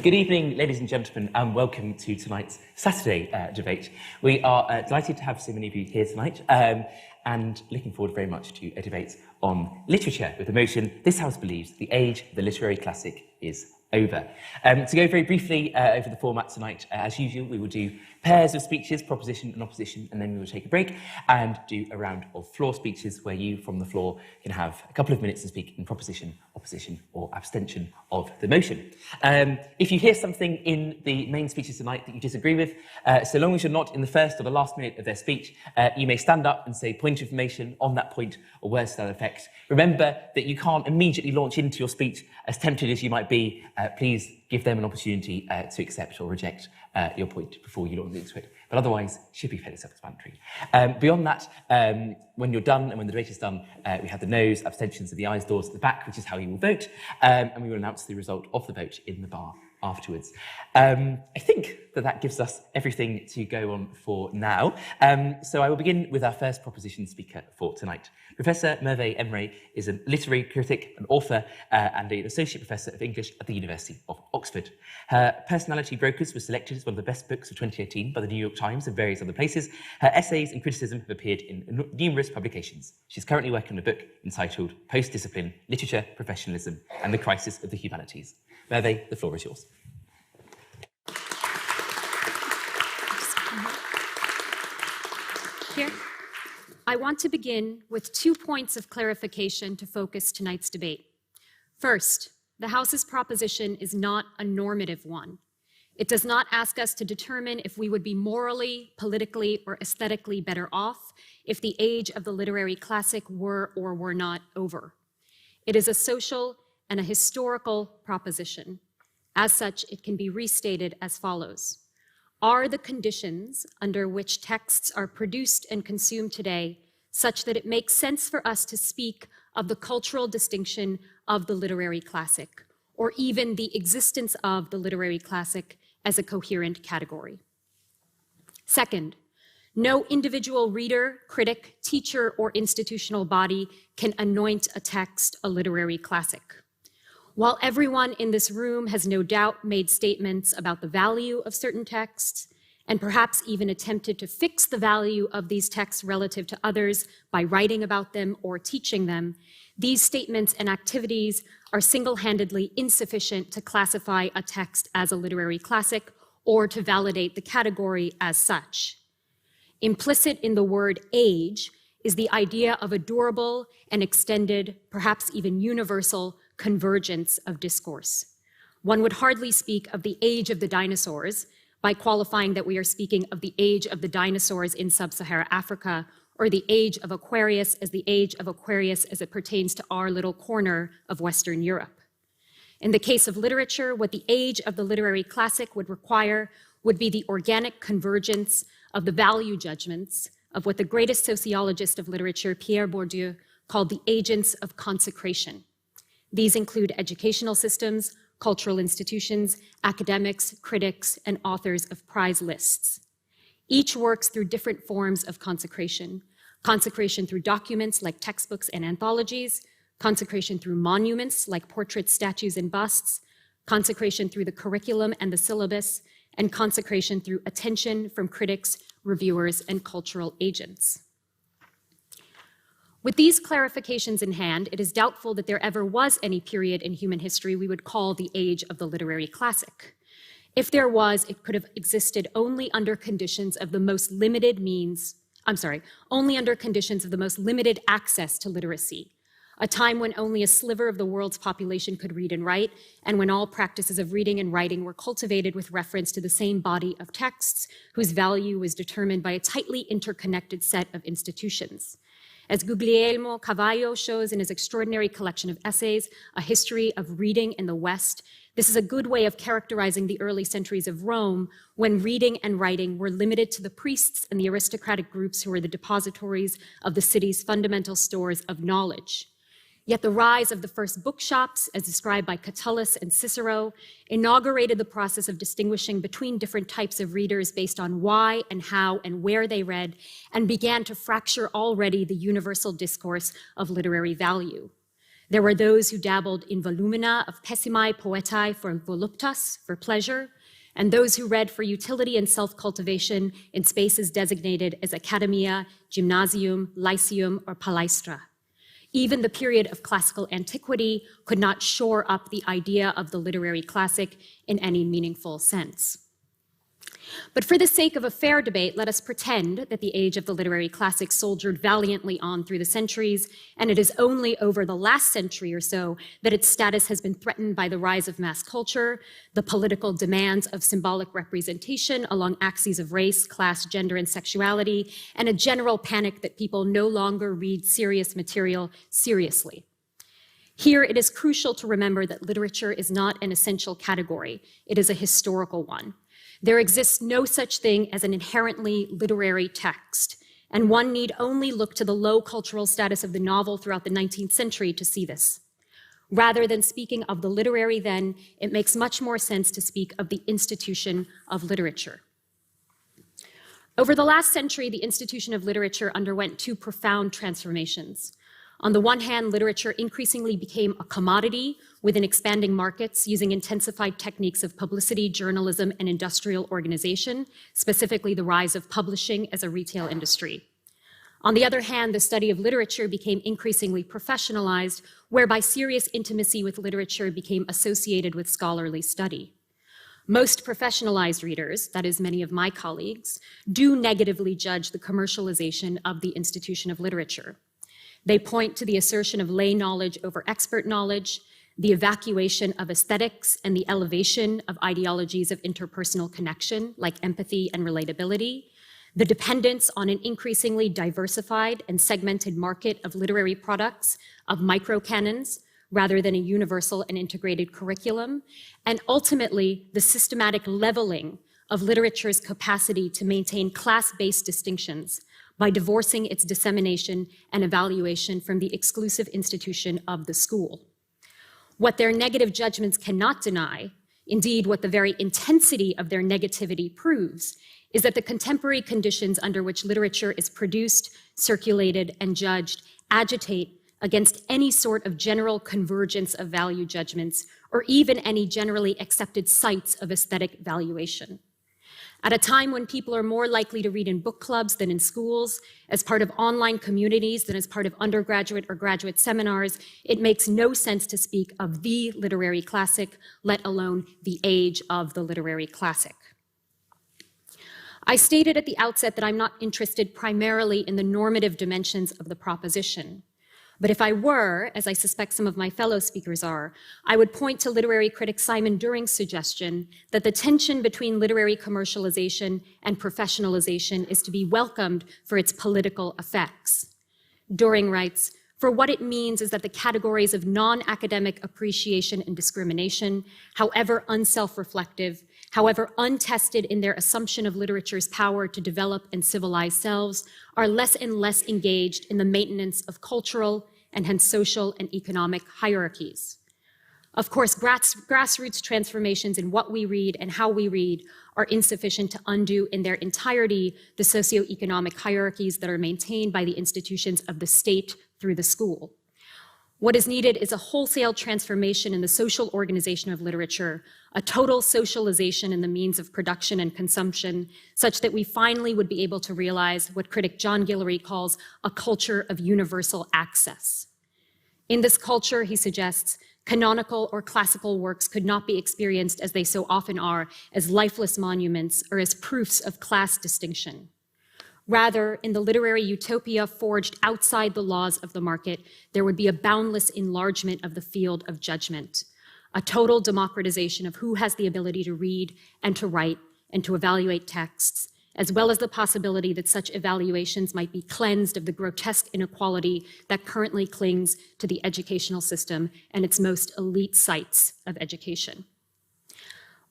Good evening, ladies and gentlemen, and welcome to tonight's Saturday debate. We are delighted to have so many of you here tonight and looking forward very much to a debate on literature with the motion, "This House believes the age of the literary classic is over." To go very briefly over the format tonight, as usual, we will do pairs of speeches, proposition and opposition, and then we will take a break and do a round of floor speeches where you, from the floor, can have a couple of minutes to speak in proposition, opposition, or abstention of the motion. If you hear something in the main speeches tonight that you disagree with, so long as you're not in the first or the last minute of their speech, you may stand up and say point of information on that point or words to that effect. Remember that you can't immediately launch into your speech, as tempted as you might be. Please give them an opportunity to accept or reject your point before you launch into it. But otherwise, should be fairly self-explanatory. Beyond that, when you're done and when the debate is done, we have the noes, abstentions, and the ayes doors at the back, which is how you will vote, and we will announce the result of the vote in the bar afterwards. I think that gives us everything to go on for now. So I will begin with our first proposition speaker for tonight. Professor Merve Emre is a literary critic, an author, and an associate professor of English at the University of Oxford. Her Personality Brokers was selected as one of the best books of 2018 by the New York Times and various other places. Her essays and criticism have appeared in numerous publications. She's currently working on a book entitled Post-Discipline, Literature, Professionalism, and the Crisis of the Humanities. Merve, the floor is yours. Here. I want to begin with 2 points of clarification to focus tonight's debate. First, the House's proposition is not a normative one. It does not ask us to determine if we would be morally, politically, or aesthetically better off if the age of the literary classic were or were not over. It is a social and a historical proposition. As such, it can be restated as follows. Are the conditions under which texts are produced and consumed today such that it makes sense for us to speak of the cultural distinction of the literary classic, or even the existence of the literary classic as a coherent category? Second, no individual reader, critic, teacher, or institutional body can anoint a text a literary classic. While everyone in this room has no doubt made statements about the value of certain texts, and perhaps even attempted to fix the value of these texts relative to others by writing about them or teaching them, these statements and activities are single-handedly insufficient to classify a text as a literary classic or to validate the category as such. Implicit in the word age is the idea of a durable and extended, perhaps even universal, convergence of discourse. One would hardly speak of the age of the dinosaurs by qualifying that we are speaking of the age of the dinosaurs in sub-Saharan Africa, or the age of Aquarius as the age of Aquarius as it pertains to our little corner of Western Europe. In the case of literature, what the age of the literary classic would require would be the organic convergence of the value judgments of what the greatest sociologist of literature, Pierre Bourdieu, called the agents of consecration. These include educational systems, cultural institutions, academics, critics, and authors of prize lists. Each works through different forms of consecration. Consecration through documents like textbooks and anthologies, consecration through monuments like portraits, statues, and busts, consecration through the curriculum and the syllabus, and consecration through attention from critics, reviewers, and cultural agents. With these clarifications in hand, it is doubtful that there ever was any period in human history we would call the age of the literary classic. If there was, it could have existed only under conditions of the most limited only under conditions of the most limited access to literacy, a time when only a sliver of the world's population could read and write, and when all practices of reading and writing were cultivated with reference to the same body of texts whose value was determined by a tightly interconnected set of institutions. As Guglielmo Cavallo shows in his extraordinary collection of essays, A History of Reading in the West, this is a good way of characterizing the early centuries of Rome, when reading and writing were limited to the priests and the aristocratic groups who were the depositories of the city's fundamental stores of knowledge. Yet the rise of the first bookshops, as described by Catullus and Cicero, inaugurated the process of distinguishing between different types of readers based on why and how and where they read, and began to fracture already the universal discourse of literary value. There were those who dabbled in volumina of pessimae poetae for voluptas, for pleasure, and those who read for utility and self-cultivation in spaces designated as academia, gymnasium, lyceum, or palaestra. Even the period of classical antiquity could not shore up the idea of the literary classic in any meaningful sense. But for the sake of a fair debate, let us pretend that the age of the literary classic soldiered valiantly on through the centuries, and it is only over the last century or so that its status has been threatened by the rise of mass culture, the political demands of symbolic representation along axes of race, class, gender, and sexuality, and a general panic that people no longer read serious material seriously. Here, it is crucial to remember that literature is not an essential category. It is a historical one. There exists no such thing as an inherently literary text, and one need only look to the low cultural status of the novel throughout the 19th century to see this. Rather than speaking of the literary then, it makes much more sense to speak of the institution of literature. Over the last century, the institution of literature underwent two profound transformations. On the one hand, literature increasingly became a commodity within expanding markets using intensified techniques of publicity, journalism, and industrial organization, specifically the rise of publishing as a retail industry. On the other hand, the study of literature became increasingly professionalized, whereby serious intimacy with literature became associated with scholarly study. Most professionalized readers, that is, many of my colleagues, do negatively judge the commercialization of the institution of literature. They point to the assertion of lay knowledge over expert knowledge, the evacuation of aesthetics, and the elevation of ideologies of interpersonal connection, like empathy and relatability, the dependence on an increasingly diversified and segmented market of literary products, of microcanons, rather than a universal and integrated curriculum, and ultimately the systematic leveling of literature's capacity to maintain class-based distinctions by divorcing its dissemination and evaluation from the exclusive institution of the school. What their negative judgments cannot deny, indeed what the very intensity of their negativity proves, is that the contemporary conditions under which literature is produced, circulated, and judged agitate against any sort of general convergence of value judgments or even any generally accepted sites of aesthetic valuation. At a time when people are more likely to read in book clubs than in schools, as part of online communities than as part of undergraduate or graduate seminars, it makes no sense to speak of the literary classic, let alone the age of the literary classic. I stated at the outset that I'm not interested primarily in the normative dimensions of the proposition. But if I were, as I suspect some of my fellow speakers are, I would point to literary critic Simon During's suggestion that the tension between literary commercialization and professionalization is to be welcomed for its political effects. During writes, "For what it means is that the categories of non-academic appreciation and discrimination, however unself-reflective, however untested in their assumption of literature's power to develop and civilize selves, are less and less engaged in the maintenance of cultural and hence social and economic hierarchies. Of course, grassroots transformations in what we read and how we read are insufficient to undo in their entirety the socioeconomic hierarchies that are maintained by the institutions of the state through the school. What is needed is a wholesale transformation in the social organization of literature, a total socialization in the means of production and consumption, such that we finally would be able to realize what critic John Guillory calls a culture of universal access. In this culture, he suggests, canonical or classical works could not be experienced, as they so often are, as lifeless monuments or as proofs of class distinction. Rather, in the literary utopia forged outside the laws of the market, there would be a boundless enlargement of the field of judgment, a total democratization of who has the ability to read and to write and to evaluate texts, as well as the possibility that such evaluations might be cleansed of the grotesque inequality that currently clings to the educational system and its most elite sites of education.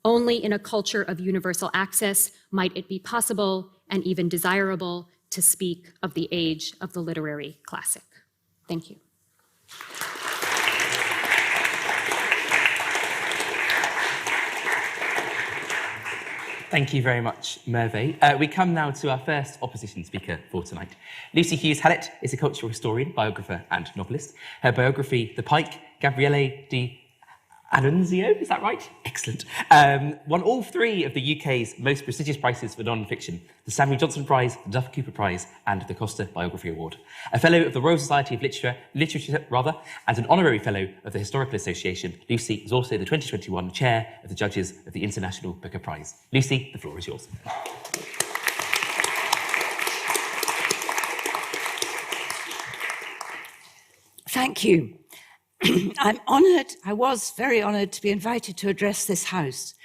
Only in a culture of universal access might it be possible and even desirable to speak of the age of the literary classic. Thank you. Thank you very much, Merve. We come now to our first opposition speaker for tonight. Lucy Hughes-Hallett is a cultural historian, biographer and novelist. Her biography, The Pike, Gabriele di Annunzio, is that right? Excellent. Won all three of the UK's most prestigious prizes for non-fiction, the Samuel Johnson Prize, the Duff Cooper Prize and the Costa Biography Award. A Fellow of the Royal Society of Literature, and an Honorary Fellow of the Historical Association, Lucy is also the 2021 Chair of the Judges of the International Booker Prize. Lucy, the floor is yours. Thank you. I'm honoured, I was very honoured to be invited to address this House,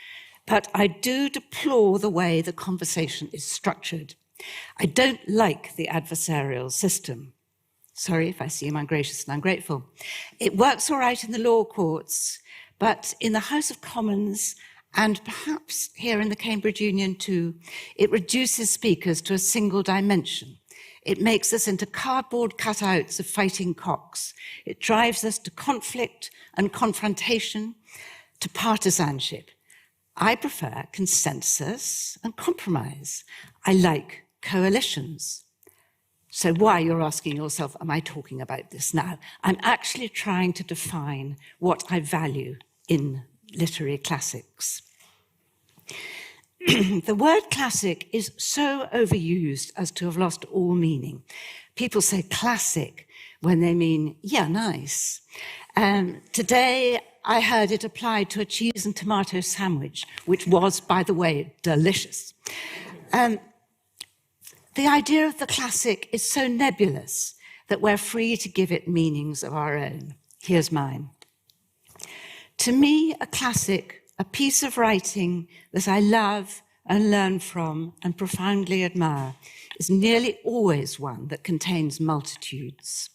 but I do deplore the way the conversation is structured. I don't like the adversarial system. Sorry if I seem ungracious and ungrateful. It works all right in the law courts, but in the House of Commons, and perhaps here in the Cambridge Union too, it reduces speakers to a single dimension. It makes us into cardboard cutouts of fighting cocks. It drives us to conflict and confrontation, to partisanship. I prefer consensus and compromise. I like coalitions. So why, you're asking yourself, am I talking about this now? I'm actually trying to define what I value in literary classics. The word classic is so overused as to have lost all meaning. People say classic when they mean, yeah, nice. Today, I heard it applied to a cheese and tomato sandwich, which was, by the way, delicious. The idea of the classic is so nebulous that we're free to give it meanings of our own. Here's mine. To me, a classic, a piece of writing that I love and learn from and profoundly admire, is nearly always one that contains multitudes.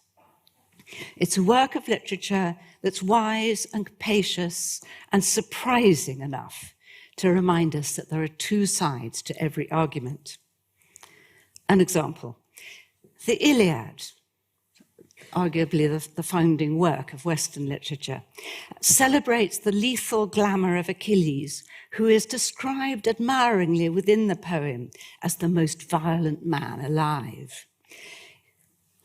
It's a work of literature that's wise and capacious and surprising enough to remind us that there are two sides to every argument. An example, the Iliad, arguably the founding work of Western literature, celebrates the lethal glamour of Achilles, who is described admiringly within the poem as the most violent man alive.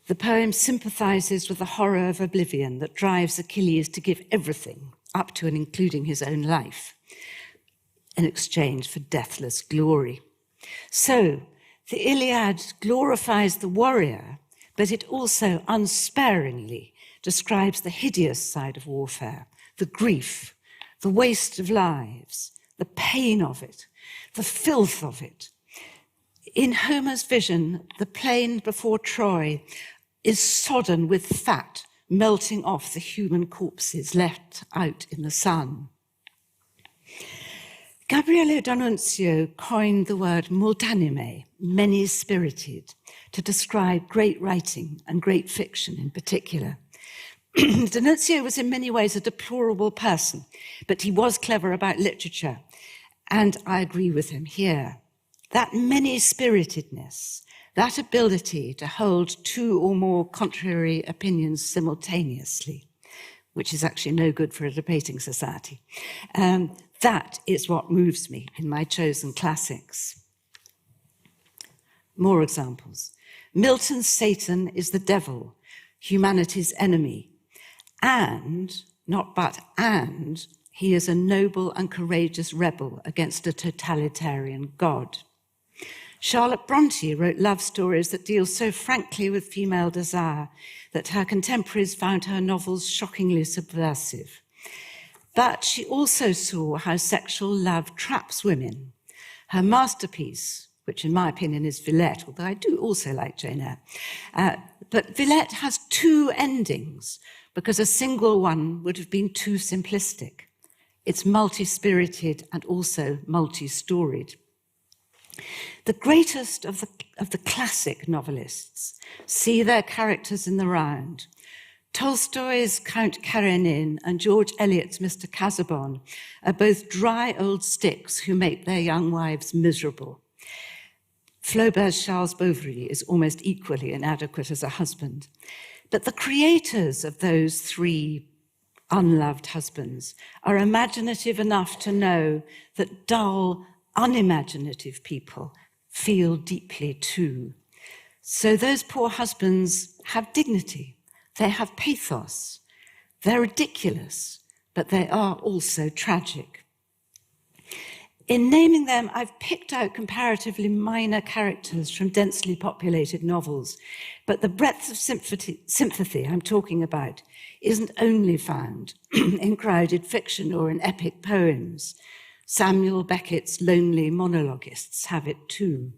The poem sympathizes with the horror of oblivion that drives Achilles to give everything, up to and including his own life, in exchange for deathless glory. So, the Iliad glorifies the warrior, but it also unsparingly describes the hideous side of warfare, the grief, the waste of lives, the pain of it, the filth of it. In Homer's vision, the plain before Troy is sodden with fat melting off the human corpses left out in the sun. Gabriele D'Annunzio coined the word multanime, many-spirited, to describe great writing and great fiction in particular. D'Annunzio was in many ways a deplorable person, but he was clever about literature, and I agree with him here. That many-spiritedness, that ability to hold two or more contrary opinions simultaneously, which is actually no good for a debating society, that is what moves me in my chosen classics. More examples. Milton's Satan is the devil, humanity's enemy, and, not but, and, he is a noble and courageous rebel against a totalitarian God. Charlotte Bronte wrote love stories that deal so frankly with female desire that her contemporaries found her novels shockingly subversive. But she also saw how sexual love traps women. Her masterpiece, which in my opinion is Villette, although I do also like Jane Eyre, but Villette has two endings because a single one would have been too simplistic. It's multi-spirited and also multi-storied. The greatest of the classic novelists see their characters in the round. Tolstoy's Count Karenin and George Eliot's Mr. Casaubon are both dry old sticks who make their young wives miserable. Flaubert's Charles Bovary is almost equally inadequate as a husband. But the creators of those three unloved husbands are imaginative enough to know that dull, unimaginative people feel deeply too. So those poor husbands have dignity, they have pathos, they're ridiculous, but they are also tragic. In naming them, I've picked out comparatively minor characters from densely populated novels, but the breadth of sympathy I'm talking about isn't only found in crowded fiction or in epic poems. Samuel Beckett's lonely monologuists have it too.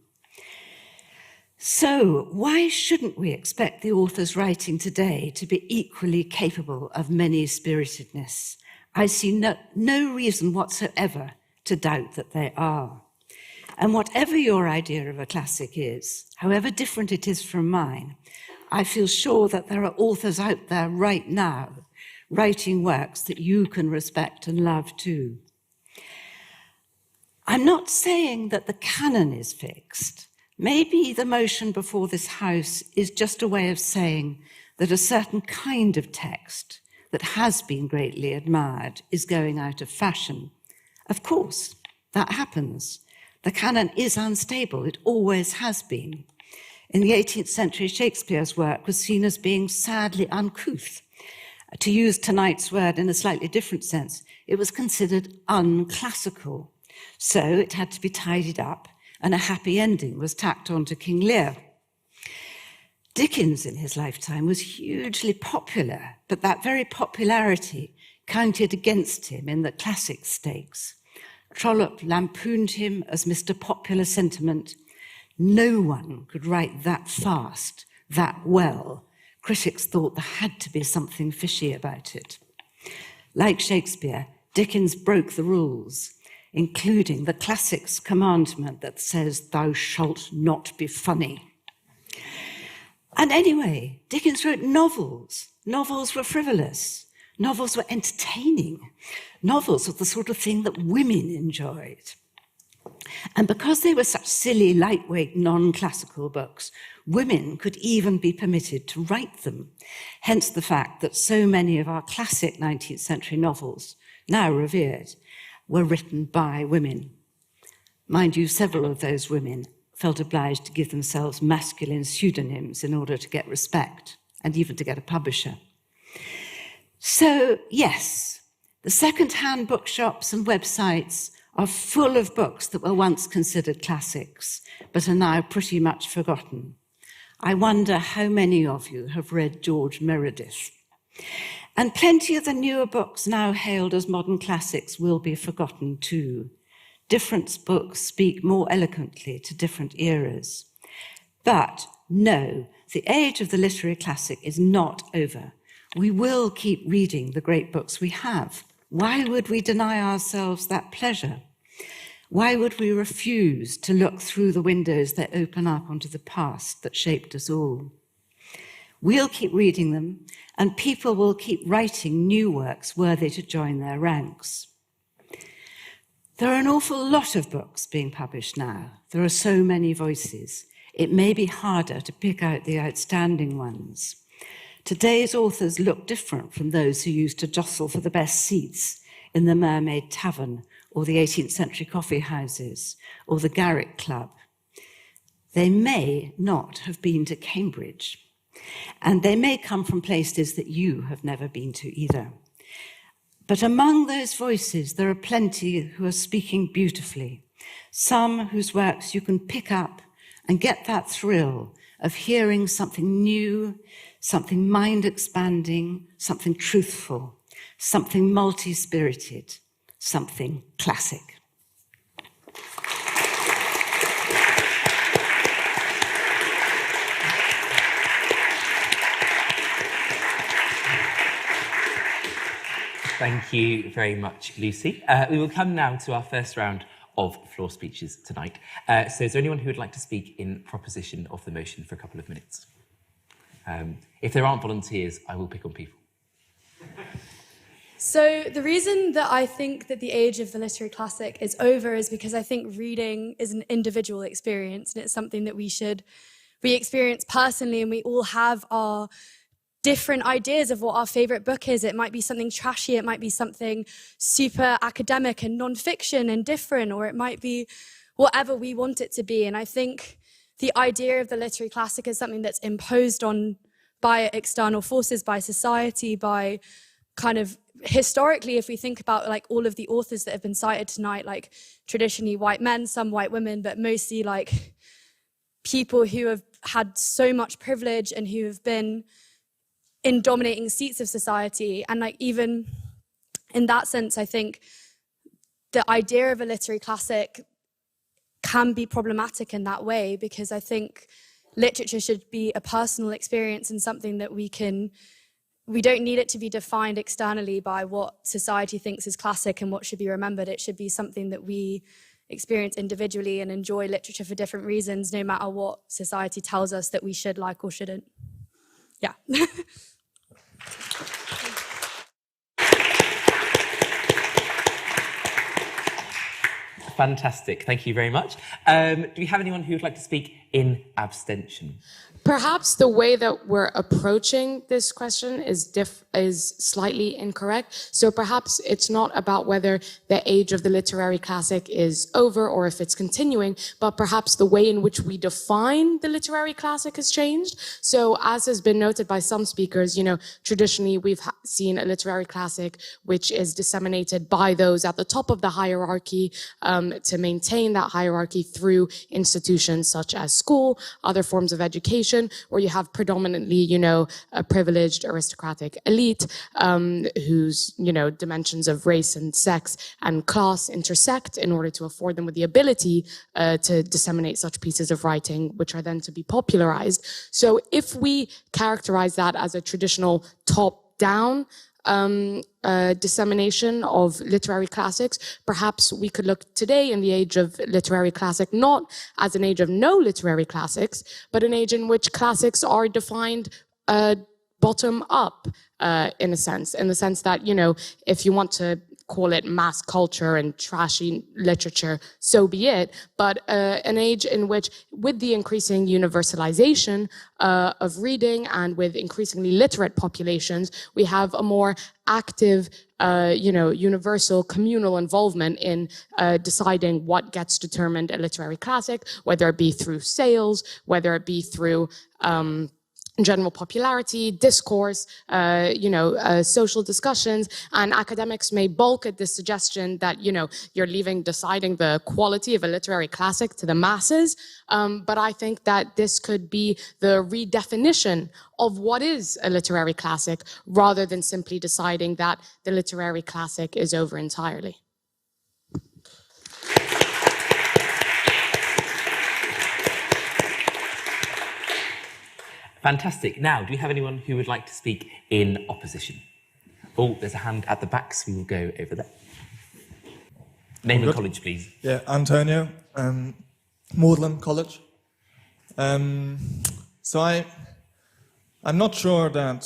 So why shouldn't we expect the authors writing today to be equally capable of many-spiritedness? I see no reason whatsoever to doubt that they are. And whatever your idea of a classic is, however different it is from mine, I feel sure that there are authors out there right now writing works that you can respect and love too. I'm not saying that the canon is fixed. Maybe the motion before this House is just a way of saying that a certain kind of text that has been greatly admired is going out of fashion. Of course, that happens. The canon is unstable. It always has been. In the 18th century, Shakespeare's work was seen as being sadly uncouth. To use tonight's word in a slightly different sense, it was considered unclassical. So it had to be tidied up, and a happy ending was tacked on to King Lear. Dickens in his lifetime was hugely popular, but that very popularity counted against him in the classic stakes. Trollope lampooned him as Mr. Popular Sentiment. No one could write that fast, that well. Critics thought there had to be something fishy about it. Like Shakespeare, Dickens broke the rules, including the classics commandment that says, "Thou shalt not be funny." And anyway, Dickens wrote novels. Novels were frivolous. Novels were entertaining. Novels were the sort of thing that women enjoyed. And because they were such silly, lightweight, non-classical books, women could even be permitted to write them. Hence the fact that so many of our classic 19th century novels, now revered, were written by women. Mind you, several of those women felt obliged to give themselves masculine pseudonyms in order to get respect and even to get a publisher. So, yes, the second-hand bookshops and websites are full of books that were once considered classics, but are now pretty much forgotten. I wonder how many of you have read George Meredith. And plenty of the newer books now hailed as modern classics will be forgotten too. Different books speak more eloquently to different eras. But no, the age of the literary classic is not over. We will keep reading the great books we have. Why would we deny ourselves that pleasure? Why would we refuse to look through the windows that open up onto the past that shaped us all? We'll keep reading them, and people will keep writing new works worthy to join their ranks. There are an awful lot of books being published now. There are so many voices. It may be harder to pick out the outstanding ones. Today's authors look different from those who used to jostle for the best seats in the Mermaid Tavern or the 18th century coffee houses or the Garrick Club. They may not have been to Cambridge, and they may come from places that you have never been to either. But among those voices, there are plenty who are speaking beautifully, some whose works you can pick up and get that thrill of hearing something new, something mind-expanding, something truthful, something multi-spirited, something classic. Thank you very much, Lucy. We will come now to our first round of floor speeches tonight. So is there anyone who would like to speak in proposition of the motion for a couple of minutes? If there aren't volunteers, I will pick on people. So the reason that I think that the age of the literary classic is over is because I think reading is an individual experience, and it's something that we experience personally, and we all have our different ideas of what our favorite book is. It might be something trashy, it might be something super academic and non-fiction and different, or it might be whatever we want it to be. And I think the idea of the literary classic is something that's imposed on by external forces, by society, by kind of historically, if we think about like all of the authors that have been cited tonight, like traditionally white men, some white women, but mostly like people who have had so much privilege and who have been in dominating seats of society. And like even in that sense, I think the idea of a literary classic can be problematic in that way, because I think literature should be a personal experience and something that we don't need it to be defined externally by what society thinks is classic and what should be remembered. It should be something that we experience individually and enjoy literature for different reasons, no matter what society tells us that we should like or shouldn't. Yeah. Fantastic. Thank you very much. Do we have anyone who would like to speak in abstention? Perhaps the way that we're approaching this question is slightly incorrect. So perhaps it's not about whether the age of the literary classic is over or if it's continuing, but perhaps the way in which we define the literary classic has changed. So as has been noted by some speakers, traditionally we've seen a literary classic which is disseminated by those at the top of the hierarchy to maintain that hierarchy through institutions such as school, other forms of education, where you have predominantly, a privileged aristocratic elite whose, dimensions of race and sex and class intersect in order to afford them with the ability to disseminate such pieces of writing, which are then to be popularized. So if we characterize that as a traditional top-down dissemination of literary classics, perhaps we could look today in the age of literary classic not as an age of no literary classics, but an age in which classics are defined bottom up, in the sense that, if you want to call it mass culture and trashy literature, so be it, but an age in which, with the increasing universalization of reading and with increasingly literate populations, we have a more active, universal communal involvement in deciding what gets determined a literary classic, whether it be through sales, whether it be through general popularity, discourse, social discussions, and academics may balk at this suggestion that, you're leaving deciding the quality of a literary classic to the masses. But I think that this could be the redefinition of what is a literary classic, rather than simply deciding that the literary classic is over entirely. Fantastic. Now, do we have anyone who would like to speak in opposition? Oh, there's a hand at the back, so we will go over there. Name and college, please. Yeah, Antonio, Magdalen College. So I'm not sure that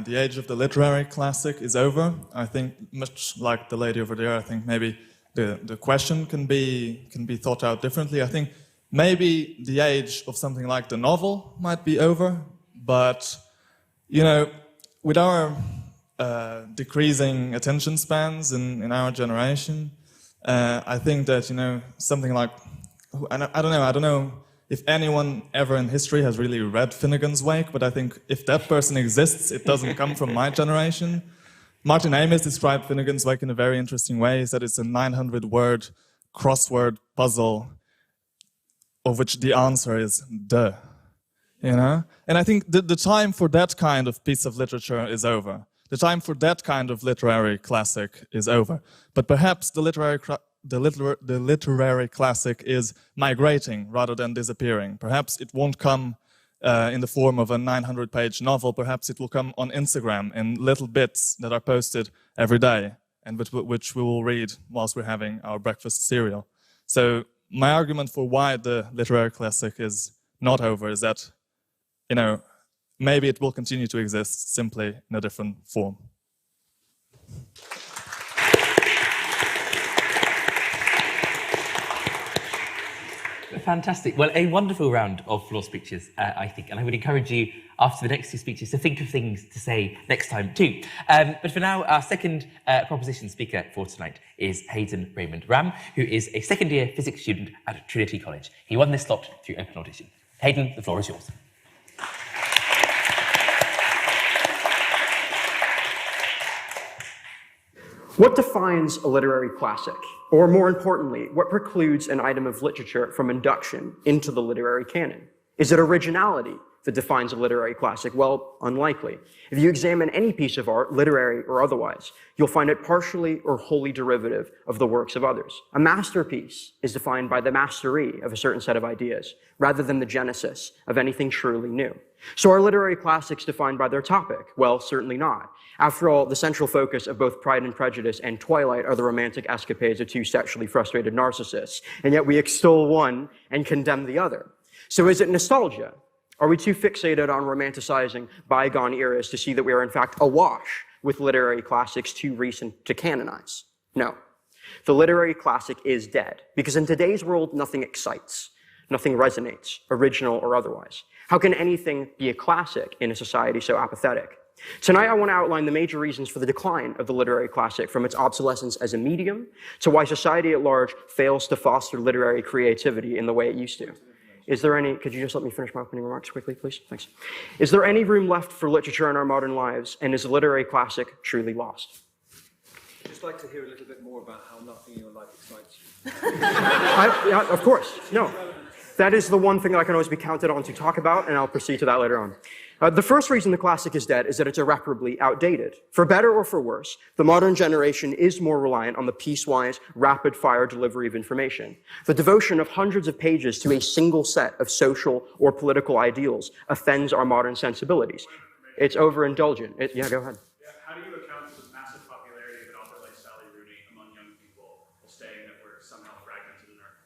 the age of the literary classic is over. I think, much like the lady over there, I think maybe the question can be thought out differently. I think maybe the age of something like the novel might be over, but, with our decreasing attention spans in our generation, I think that, something like, I don't know if anyone ever in history has really read Finnegan's Wake, but I think if that person exists, it doesn't come from my generation. Martin Amis described Finnegan's Wake in a very interesting way. He said it's a 900-word crossword puzzle of which the answer is duh, And I think the time for that kind of piece of literature is over. The time for that kind of literary classic is over. But perhaps the literary classic is migrating rather than disappearing. Perhaps it won't come in the form of a 900-page novel. Perhaps it will come on Instagram in little bits that are posted every day, and which we will read whilst we're having our breakfast cereal. So my argument for why the literary classic is not over is that, maybe it will continue to exist, simply in a different form. Fantastic. Well, a wonderful round of floor speeches, I think, and I would encourage you after the next two speeches to think of things to say next time too. But for now, our second proposition speaker for tonight is Hayden Raymond Ram, who is a second-year physics student at Trinity College. He won this slot through open audition. Hayden, the floor is yours. What defines a literary classic? Or more importantly, what precludes an item of literature from induction into the literary canon? Is it originality that defines a literary classic? Well, unlikely. If you examine any piece of art, literary or otherwise, you'll find it partially or wholly derivative of the works of others. A masterpiece is defined by the mastery of a certain set of ideas, rather than the genesis of anything truly new. So are literary classics defined by their topic? Well, certainly not. After all, the central focus of both Pride and Prejudice and Twilight are the romantic escapades of two sexually frustrated narcissists, and yet we extol one and condemn the other. So is it nostalgia? Are we too fixated on romanticizing bygone eras to see that we are in fact awash with literary classics too recent to canonize? No. The literary classic is dead, because in today's world, nothing excites, nothing resonates, original or otherwise. How can anything be a classic in a society so apathetic? Tonight, I want to outline the major reasons for the decline of the literary classic, from its obsolescence as a medium to why society at large fails to foster literary creativity in the way it used to. Is there any, could you just let me finish my opening remarks quickly, please? Thanks. Is there any room left for literature in our modern lives, and is a literary classic truly lost? I'd just like to hear a little bit more about how nothing in your life excites you. Yeah, of course, no. That is the one thing that I can always be counted on to talk about, and I'll proceed to that later on. The first reason the classic is dead is that it's irreparably outdated. For better or for worse, the modern generation is more reliant on the piecewise, rapid-fire delivery of information. The devotion of hundreds of pages to a single set of social or political ideals offends our modern sensibilities. It's overindulgent. Yeah, go ahead. How do you account for the massive popularity of an author like Sally Rooney among young people, while stating that we're somehow fragmented in our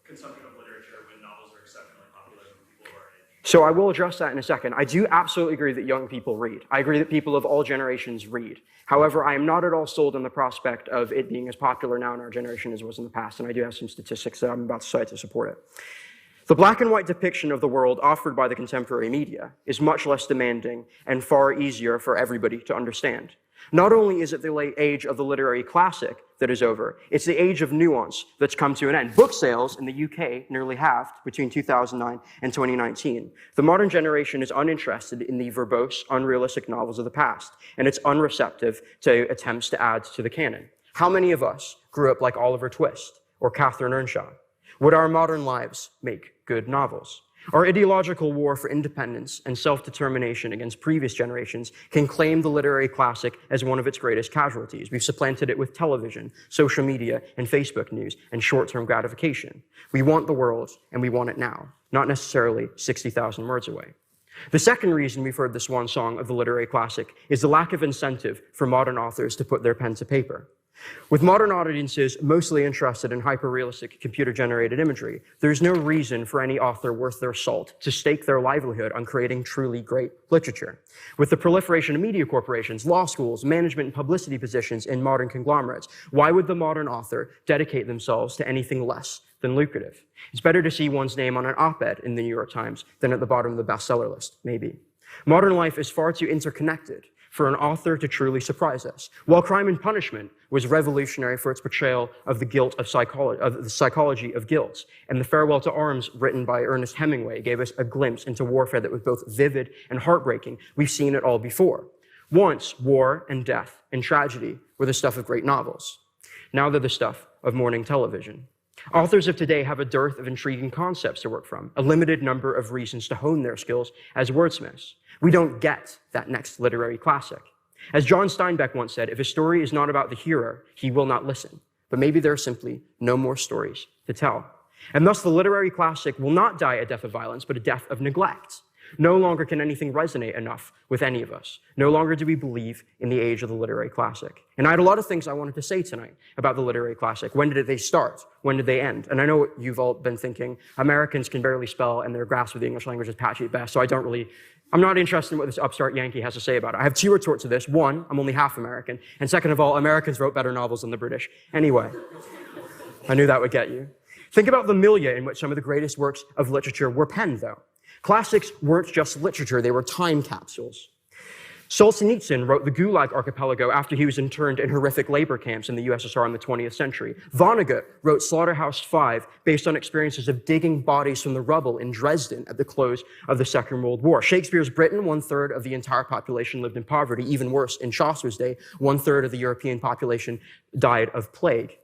consumption of literature when novels are exceptionally popular among people of our age? So I will address that in a second. I do absolutely agree that young people read. I agree that people of all generations read. However, I am not at all sold on the prospect of it being as popular now in our generation as it was in the past, and I do have some statistics that I'm about to cite to support it. The black and white depiction of the world offered by the contemporary media is much less demanding and far easier for everybody to understand. Not only is it the late age of the literary classic that is over, it's the age of nuance that's come to an end. Book sales in the UK nearly halved between 2009 and 2019. The modern generation is uninterested in the verbose, unrealistic novels of the past, and it's unreceptive to attempts to add to the canon. How many of us grew up like Oliver Twist or Catherine Earnshaw? Would our modern lives make good novels? Our ideological war for independence and self-determination against previous generations can claim the literary classic as one of its greatest casualties. We've supplanted it with television, social media, and Facebook news, and short-term gratification. We want the world, and we want it now, not necessarily 60,000 words away. The second reason we've heard the swan song of the literary classic is the lack of incentive for modern authors to put their pen to paper. With modern audiences mostly interested in hyper-realistic computer-generated imagery, there's no reason for any author worth their salt to stake their livelihood on creating truly great literature. With the proliferation of media corporations, law schools, management and publicity positions in modern conglomerates, why would the modern author dedicate themselves to anything less than lucrative? It's better to see one's name on an op-ed in the New York Times than at the bottom of the bestseller list, maybe. Modern life is far too interconnected for an author to truly surprise us. While Crime and Punishment was revolutionary for its portrayal of the the psychology of guilt, and The Farewell to Arms, written by Ernest Hemingway, gave us a glimpse into warfare that was both vivid and heartbreaking, we've seen it all before. Once, war and death and tragedy were the stuff of great novels. Now they're the stuff of morning television. Authors of today have a dearth of intriguing concepts to work from, a limited number of reasons to hone their skills as wordsmiths. We don't get that next literary classic. As John Steinbeck once said, if a story is not about the hearer, he will not listen. But maybe there are simply no more stories to tell. And thus the literary classic will not die a death of violence, but a death of neglect. No longer can anything resonate enough with any of us. No longer do we believe in the age of the literary classic. And I had a lot of things I wanted to say tonight about the literary classic. When did they start? When did they end? And I know what you've all been thinking. Americans can barely spell, and their grasp of the English language is patchy at best, so I'm not interested in what this upstart Yankee has to say about it. I have two retorts to this. One, I'm only half American. And second of all, Americans wrote better novels than the British. Anyway, I knew that would get you. Think about the milieu in which some of the greatest works of literature were penned, though. Classics weren't just literature, they were time capsules. Solzhenitsyn wrote the Gulag Archipelago after he was interned in horrific labor camps in the USSR in the 20th century. Vonnegut wrote Slaughterhouse 5 based on experiences of digging bodies from the rubble in Dresden at the close of the Second World War. Shakespeare's Britain, 1/3 of the entire population lived in poverty. Even worse, in Chaucer's day, 1/3 of the European population died of plague.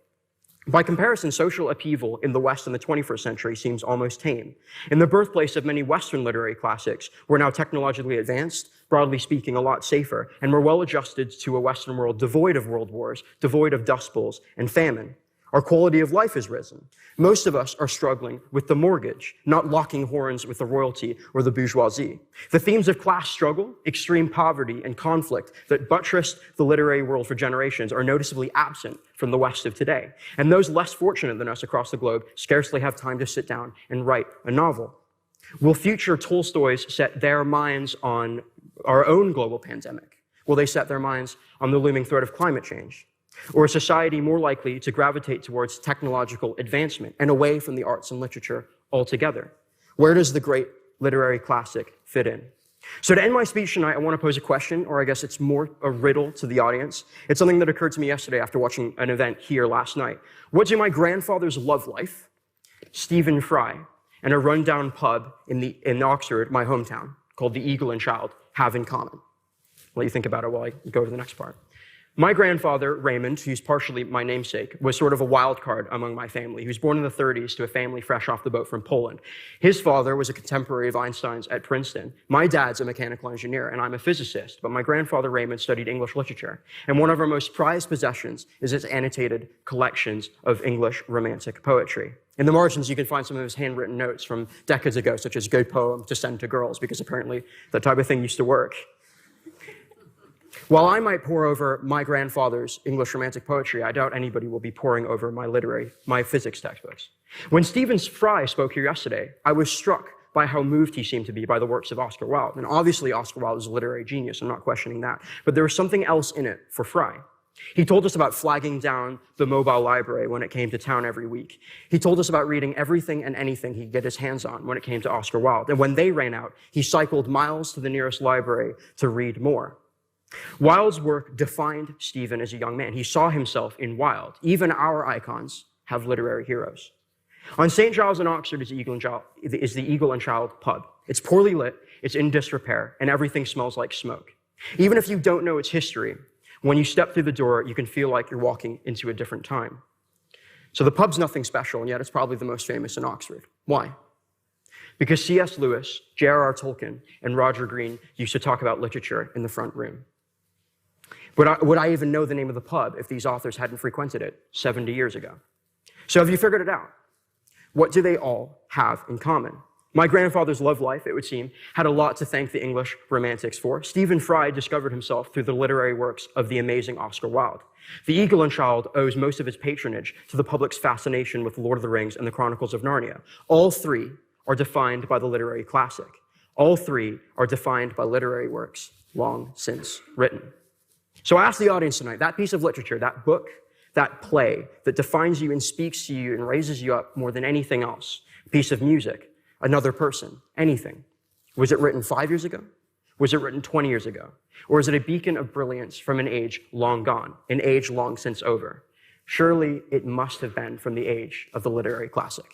By comparison, social upheaval in the West in the 21st century seems almost tame. In the birthplace of many Western literary classics, we're now technologically advanced, broadly speaking, a lot safer, and we're well adjusted to a Western world devoid of world wars, devoid of dust bowls and famine. Our quality of life has risen. Most of us are struggling with the mortgage, not locking horns with the royalty or the bourgeoisie. The themes of class struggle, extreme poverty, and conflict that buttressed the literary world for generations are noticeably absent from the West of today. And those less fortunate than us across the globe scarcely have time to sit down and write a novel. Will future Tolstoys set their minds on our own global pandemic? Will they set their minds on the looming threat of climate change? Or a society more likely to gravitate towards technological advancement and away from the arts and literature altogether? Where does the great literary classic fit in? So to end my speech tonight, I want to pose a question, or I guess it's more a riddle to the audience. It's something that occurred to me yesterday after watching an event here last night. What do my grandfather's love life, Stephen Fry, and a rundown pub in Oxford, my hometown, called the Eagle and Child, have in common? I'll let you think about it while I go to the next part. My grandfather, Raymond, who's partially my namesake, was sort of a wild card among my family. He was born in the 30s to a family fresh off the boat from Poland. His father was a contemporary of Einstein's at Princeton. My dad's a mechanical engineer, and I'm a physicist, but my grandfather, Raymond, studied English literature. And one of our most prized possessions is his annotated collections of English Romantic poetry. In the margins, you can find some of his handwritten notes from decades ago, such as "Good poem to send to girls," because apparently that type of thing used to work. While I might pore over my grandfather's English Romantic poetry, I doubt anybody will be poring over my physics textbooks. When Stephen Fry spoke here yesterday, I was struck by how moved he seemed to be by the works of Oscar Wilde. And obviously, Oscar Wilde is a literary genius, I'm not questioning that. But there was something else in it for Fry. He told us about flagging down the mobile library when it came to town every week. He told us about reading everything and anything he could get his hands on when it came to Oscar Wilde. And when they ran out, he cycled miles to the nearest library to read more. Wilde's work defined Stephen as a young man. He saw himself in Wilde. Even our icons have literary heroes. On St. Giles in Oxford is the Eagle and Child pub. It's poorly lit, it's in disrepair, and everything smells like smoke. Even if you don't know its history, when you step through the door, you can feel like you're walking into a different time. So the pub's nothing special, and yet it's probably the most famous in Oxford. Why? Because C.S. Lewis, J.R.R. Tolkien, and Roger Greene used to talk about literature in the front room. Would I even know the name of the pub if these authors hadn't frequented it 70 years ago? So have you figured it out? What do they all have in common? My grandfather's love life, it would seem, had a lot to thank the English Romantics for. Stephen Fry discovered himself through the literary works of the amazing Oscar Wilde. The Eagle and Child owes most of its patronage to the public's fascination with Lord of the Rings and the Chronicles of Narnia. All three are defined by the literary classic. All three are defined by literary works long since written. So I ask the audience tonight, that piece of literature, that book, that play that defines you and speaks to you and raises you up more than anything else, a piece of music, another person, anything, was it written 5 years ago? Was it written 20 years ago? Or is it a beacon of brilliance from an age long gone, an age long since over? Surely it must have been from the age of the literary classic.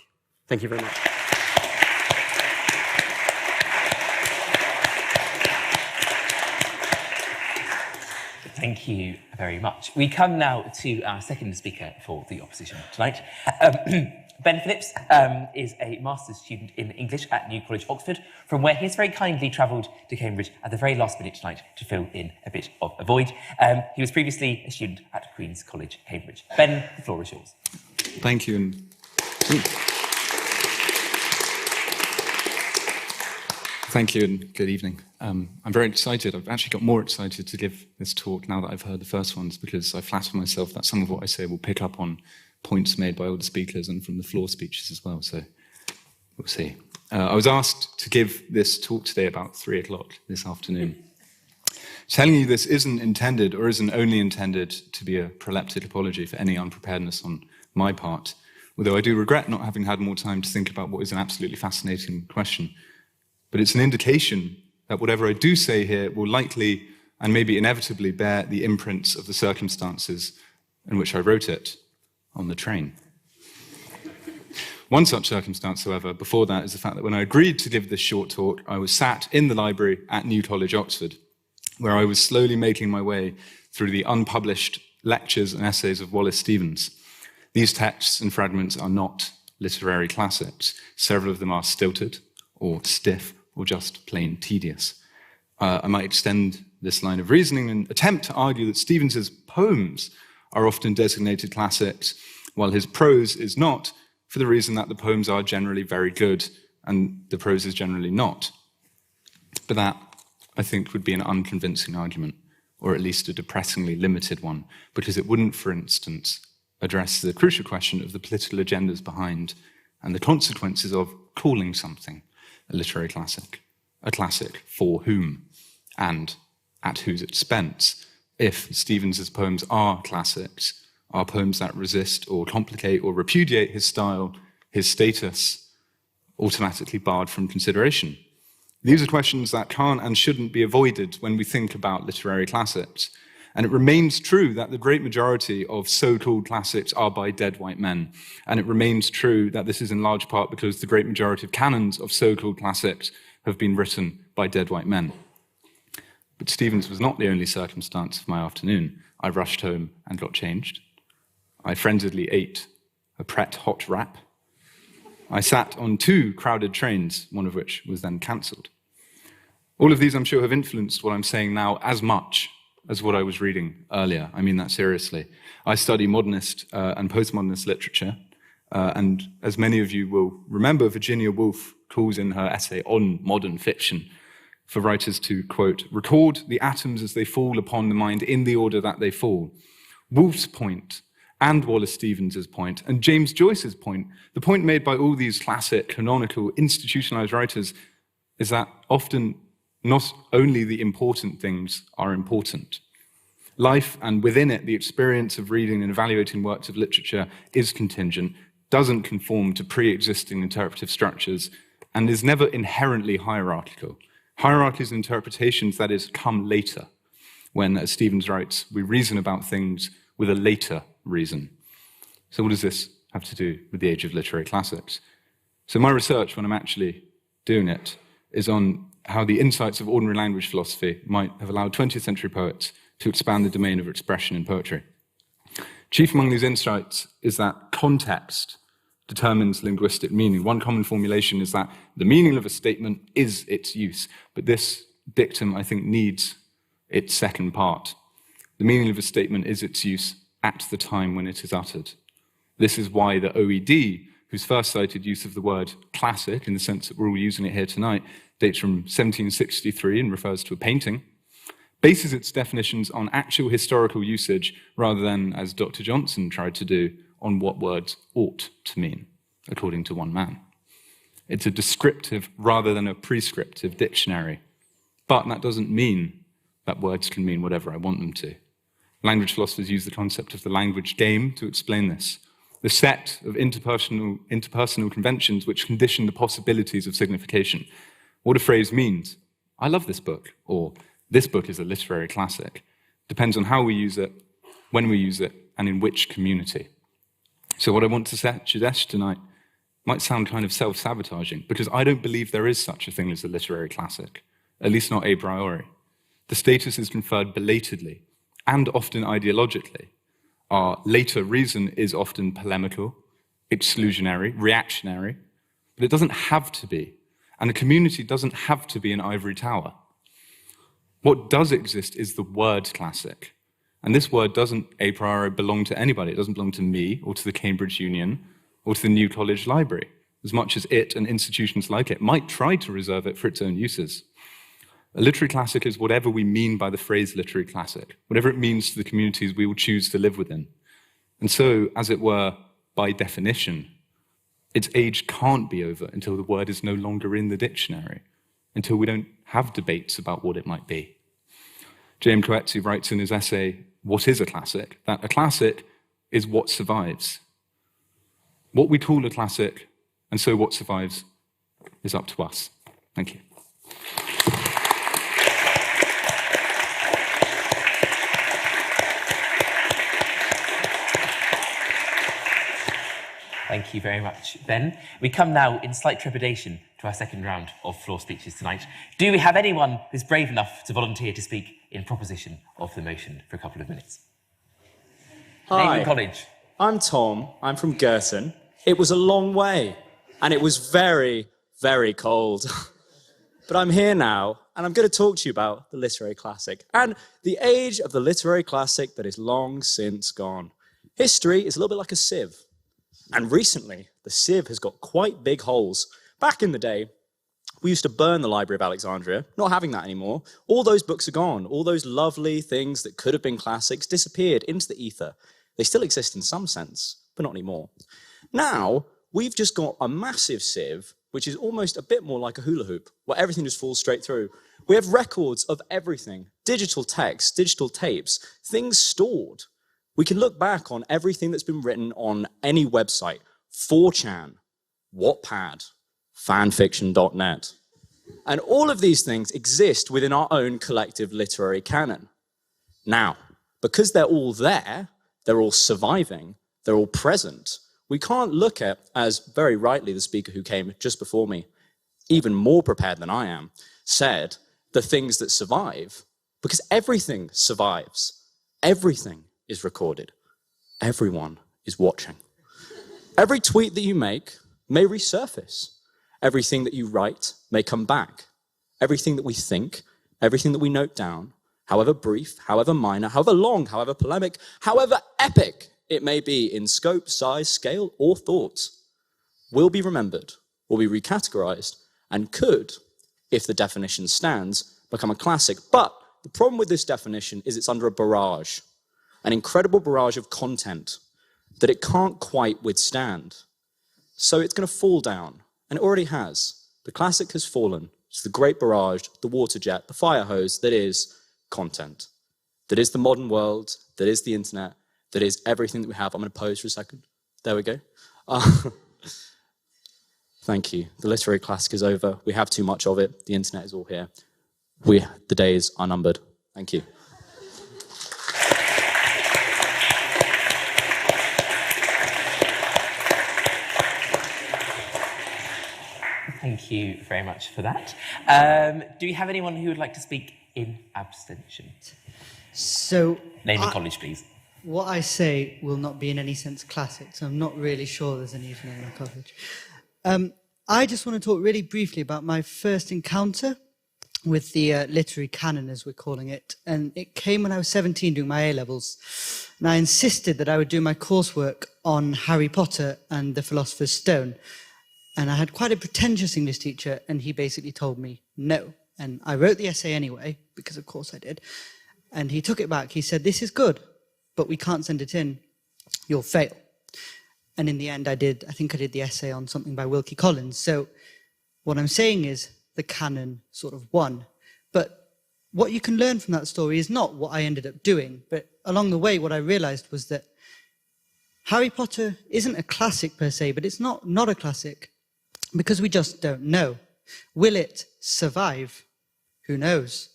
Thank you very much. Thank you very much. We come now to our second speaker for the opposition tonight. Ben Phillips is a master's student in English at New College, Oxford, from where he's very kindly travelled to Cambridge at the very last minute tonight to fill in a bit of a void. He was previously a student at Queen's College, Cambridge. Ben, the floor is yours. Thank you. Thank you and good evening. I'm very excited. I've actually got more excited to give this talk now that I've heard the first ones, because I flatter myself that some of what I say will pick up on points made by all the speakers and from the floor speeches as well, so we'll see. I was asked to give this talk today about 3 o'clock this afternoon. Telling you this isn't intended, or isn't only intended, to be a proleptic apology for any unpreparedness on my part. although I do regret not having had more time to think about what is an absolutely fascinating question. But it's an indication that whatever I do say here will likely and maybe inevitably bear the imprints of the circumstances in which I wrote it on the train. One such circumstance, however, before that is the fact that when I agreed to give this short talk, I was sat in the library at New College, Oxford, where I was slowly making my way through the unpublished lectures and essays of Wallace Stevens. These texts and fragments are not literary classics. Several of them are stilted or stiff or just plain tedious. I might extend this line of reasoning and attempt to argue that Stevens's poems are often designated classics, while his prose is not, for the reason that the poems are generally very good and the prose is generally not. But that, I think, would be an unconvincing argument, or at least a depressingly limited one, because it wouldn't, for instance, address the crucial question of the political agendas behind and the consequences of calling something a literary classic. A classic for whom and at whose expense? If Stevens's poems are classics, are poems that resist or complicate or repudiate his style, his status, automatically barred from consideration? These are questions that can't and shouldn't be avoided when we think about literary classics. And it remains true that the great majority of so-called classics are by dead white men. And it remains true that this is in large part because the great majority of canons of so-called classics have been written by dead white men. But Stevens was not the only circumstance of my afternoon. I rushed home and got changed. I frenziedly ate a Pret hot wrap. I sat on 2 crowded trains, one of which was then cancelled. All of these, I'm sure, have influenced what I'm saying now as much as what I was reading earlier. I mean that seriously. I study modernist and postmodernist literature, and as many of you will remember, Virginia Woolf calls in her essay on modern fiction for writers to, quote, record the atoms as they fall upon the mind in the order that they fall. Woolf's point, and Wallace Stevens's point, and James Joyce's point, the point made by all these classic, canonical, institutionalized writers, is that often not only the important things are important. Life, and within it, the experience of reading and evaluating works of literature is contingent, doesn't conform to pre-existing interpretive structures, and is never inherently hierarchical. Hierarchies and interpretations, that is, come later, when, as Stevens writes, we reason about things with a later reason. So what does this have to do with the age of literary classics? So my research, when I'm actually doing it, is on how the insights of ordinary language philosophy might have allowed 20th century poets to expand the domain of expression in poetry. Chief among these insights is that context determines linguistic meaning. One common formulation is that the meaning of a statement is its use, but this dictum, I think, needs its second part. The meaning of a statement is its use at the time when it is uttered. This is why the OED, whose first cited use of the word classic, in the sense that we're all using it here tonight, dates from 1763 and refers to a painting, bases its definitions on actual historical usage rather than, as Dr. Johnson tried to do, on what words ought to mean, according to one man. It's a descriptive rather than a prescriptive dictionary, but that doesn't mean that words can mean whatever I want them to. Language philosophers use the concept of the language game to explain this, the set of interpersonal conventions which condition the possibilities of signification. What a phrase means, I love this book, or this book is a literary classic, depends on how we use it, when we use it, and in which community. So what I want to suggest tonight might sound kind of self-sabotaging, because I don't believe there is such a thing as a literary classic, at least not a priori. The status is conferred belatedly, and often ideologically. Our later reason is often polemical, exclusionary, reactionary, but it doesn't have to be, and a community doesn't have to be an ivory tower. What does exist is the word classic, and this word doesn't a priori belong to anybody. It doesn't belong to me, or to the Cambridge Union, or to the New College Library, as much as it and institutions like it might try to reserve it for its own uses. A literary classic is whatever we mean by the phrase literary classic, whatever it means to the communities we will choose to live within. And so, as it were, by definition, its age can't be over until the word is no longer in the dictionary, until we don't have debates about what it might be. J.M. Coetzee writes in his essay, What is a Classic?, that a classic is what survives. what we call a classic, and so what survives is up to us. Thank you. Thank you very much, Ben. We come now in slight trepidation to our second round of floor speeches tonight. Do we have anyone who's brave enough to volunteer to speak in proposition of the motion for a couple of minutes? Name and college. I'm Tom. I'm from Girton. It was a long way, and it was very, very cold. But I'm here now, and I'm going to talk to you about the literary classic and the age of the literary classic that is long since gone. History is a little bit like a sieve. And recently, the sieve has got quite big holes. Back in the day, we used to burn the Library of Alexandria, not having that anymore. All those books are gone. All those lovely things that could have been classics disappeared into the ether. They still exist in some sense, but not anymore. Now, we've just got a massive sieve, which is almost a bit more like a hula hoop, where everything just falls straight through. We have records of everything, digital text, digital tapes, things stored. We can look back on everything that's been written on any website, 4chan, Wattpad, fanfiction.net. And all of these things exist within our own collective literary canon. Now, because they're all there, they're all surviving, they're all present, we can't look at, as very rightly the speaker who came just before me, even more prepared than I am, said, the things that survive, because everything survives. Everything is recorded. Everyone is watching. Every tweet that you make may resurface. Everything that you write may come back. Everything that we think, everything that we note down, however brief, however minor, however long, however polemic, however epic it may be in scope, size, scale, or thought, will be remembered, will be recategorized, and could, if the definition stands, become a classic. But the problem with this definition is it's under a barrage. An incredible barrage of content that it can't quite withstand. So it's going to fall down, and it already has. The classic has fallen. It's the great barrage, the water jet, the fire hose that is content, that is the modern world, that is the internet, that is everything that we have. I'm going to pose for a second. There we go. Thank you. The literary classic is over. We have too much of it. The internet is all here. The days are numbered. Thank you. Thank you very much for that. Do we have anyone who would like to speak in abstention? So, Name and college, please. What I say will not be in any sense classic, so I'm not really sure there's any name or college. I just want to talk really briefly about my first encounter with the literary canon, as we're calling it. And it came when I was 17 doing my A-levels. And I insisted that I would do my coursework on Harry Potter and the Philosopher's Stone. And I had quite a pretentious English teacher, and he basically told me no. And I wrote the essay anyway, because of course I did. And he took it back. He said, this is good, but we can't send it in. You'll fail. And in the end, I think I did the essay on something by Wilkie Collins. So what I'm saying is the canon sort of won. But what you can learn from that story is not what I ended up doing, but along the way, what I realized was that Harry Potter isn't a classic per se, but it's not a classic because we just don't know. Will it survive? Who knows?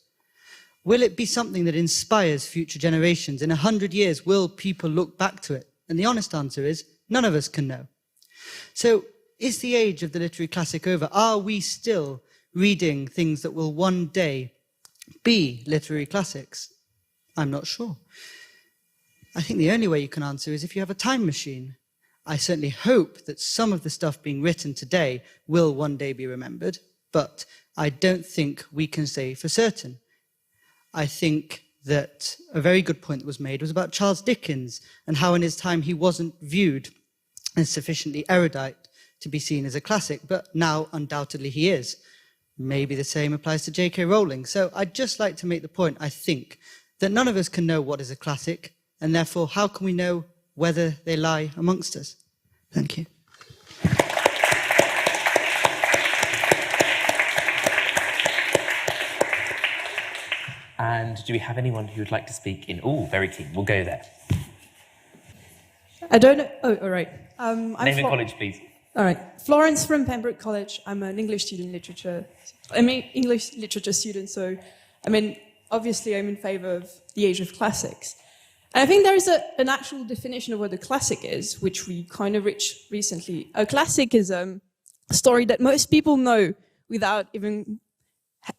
Will it be something that inspires future generations? In 100 years, will people look back to it? And the honest answer is, none of us can know. So, is the age of the literary classic over? Are we still reading things that will one day be literary classics? I'm not sure. I think the only way you can answer is if you have a time machine. I certainly hope that some of the stuff being written today will one day be remembered, but I don't think we can say for certain. I think that a very good point that was made was about Charles Dickens and how in his time he wasn't viewed as sufficiently erudite to be seen as a classic, but now undoubtedly he is. Maybe the same applies to J.K. Rowling. So I'd just like to make the point, I think, that none of us can know what is a classic, and therefore how can we know whether they lie amongst us? Thank you. And do we have anyone who would like to speak in... Oh, very keen. We'll go there. I don't know. Oh, all right. I'm Name and college, please. All right. Florence from Pembroke College. I'm an English student in literature. I'm an English literature student, so obviously I'm in favor of the age of classics. And I think there is an actual definition of what a classic is, which we kind of reached recently. A classic is a story that most people know without even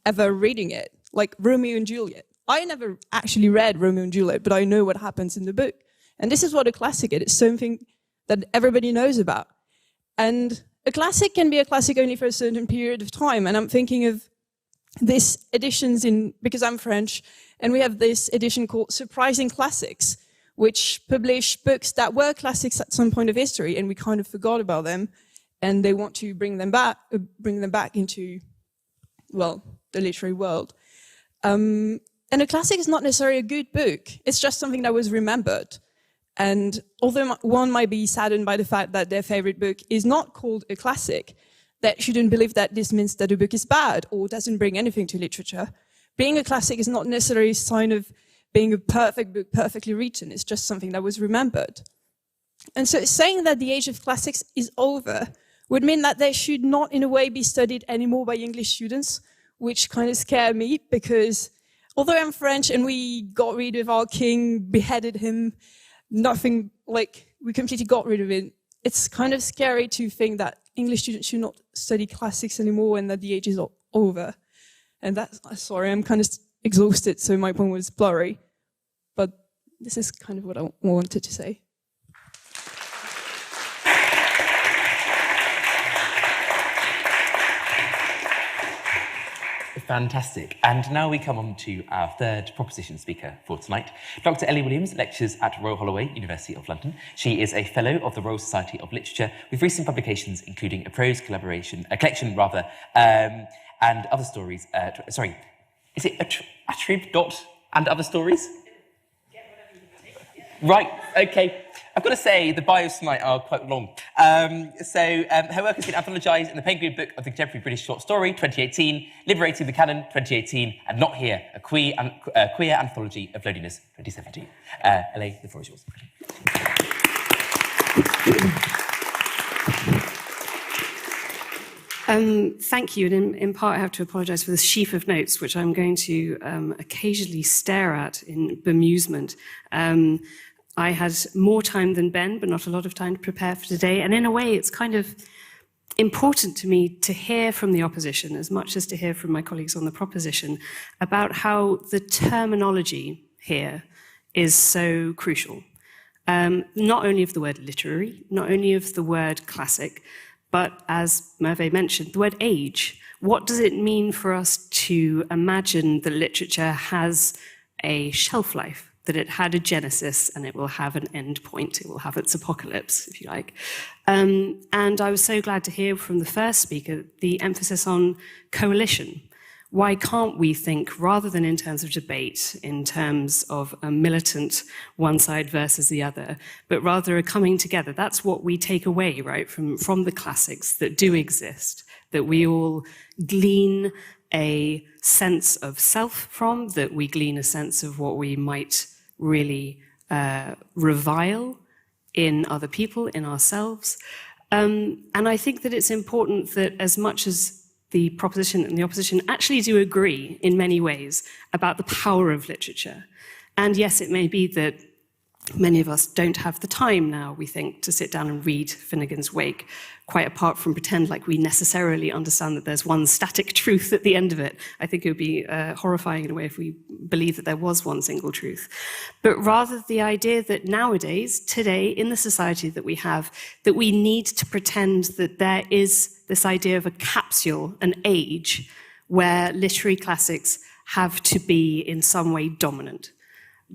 ever reading it, like Romeo and Juliet. I never actually read Romeo and Juliet, but I know what happens in the book. And this is what a classic is. It's something that everybody knows about. And a classic can be a classic only for a certain period of time. And I'm thinking of these editions because I'm French, and we have this edition called Surprising Classics, which publish books that were classics at some point of history, and we kind of forgot about them. And they want to bring them back into, well, the literary world. And a classic is not necessarily a good book. It's just something that was remembered. And although one might be saddened by the fact that their favorite book is not called a classic, they shouldn't believe that this means that a book is bad or doesn't bring anything to literature. Being a classic is not necessarily a sign of being a perfect book, perfectly written. It's just something that was remembered. And so saying that the age of classics is over would mean that they should not, in a way, be studied anymore by English students, which kind of scare me because although I'm French and we got rid of our king, beheaded him, we completely got rid of it. It's kind of scary to think that English students should not study classics anymore and that the age is over. And sorry, I'm kind of exhausted, so my point was blurry. But this is kind of what I wanted to say. Fantastic. And now we come on to our third proposition speaker for tonight. Dr. Ellie Williams lectures at Royal Holloway, University of London. She is a Fellow of the Royal Society of Literature with recent publications including a prose collection, and other stories. Is it a trib dot and other stories? Right, okay. I've got to say, the bios tonight are quite long. Her work has been anthologised in the Penguin Book of the Contemporary British Short Story, 2018, Liberating the Canon, 2018, and Not Here, a queer anthology of loneliness, 2017. LA, the floor is yours. Thank you, and in part I have to apologise for the sheaf of notes, which I'm going to occasionally stare at in bemusement. I had more time than Ben, but not a lot of time to prepare for today. And in a way, it's kind of important to me to hear from the opposition, as much as to hear from my colleagues on the proposition, about how the terminology here is so crucial. Not only of the word literary, not only of the word classic, but as Merve mentioned, the word age. What does it mean for us to imagine that literature has a shelf life? That it had a genesis and it will have an end point. It will have its apocalypse, if you like. And I was so glad to hear from the first speaker the emphasis on coalition. Why can't we think, rather than in terms of debate, in terms of a militant one side versus the other, but rather a coming together? That's what we take away, right, from the classics that do exist, that we all glean a sense of self from, that we glean a sense of what we might really revile in other people, in ourselves. And I think that it's important that as much as the proposition and the opposition actually do agree in many ways about the power of literature. And yes, it may be that many of us don't have the time now, we think, to sit down and read Finnegan's Wake, quite apart from pretend like we necessarily understand that there's one static truth at the end of it. I think it would be horrifying in a way if we believed that there was one single truth. But rather the idea that nowadays, today, in the society that we have, that we need to pretend that there is this idea of a capsule, an age, where literary classics have to be in some way dominant.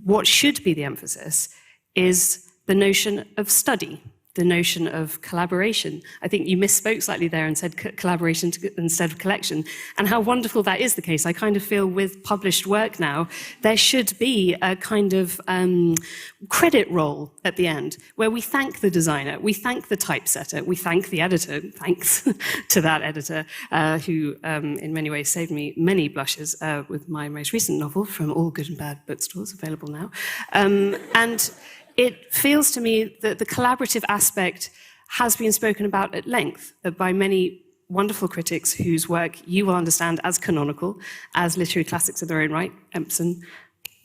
What should be the emphasis is the notion of study, the notion of collaboration. I think you misspoke slightly there and said collaboration instead of collection, and how wonderful that is the case. I kind of feel with published work now, there should be a kind of credit roll at the end, where we thank the designer, we thank the typesetter, we thank the editor, thanks to that editor, who in many ways saved me many blushes with my most recent novel, From All Good and Bad Bookstores, available now. And it feels to me that the collaborative aspect has been spoken about at length by many wonderful critics whose work you will understand as canonical, as literary classics in their own right, Empson,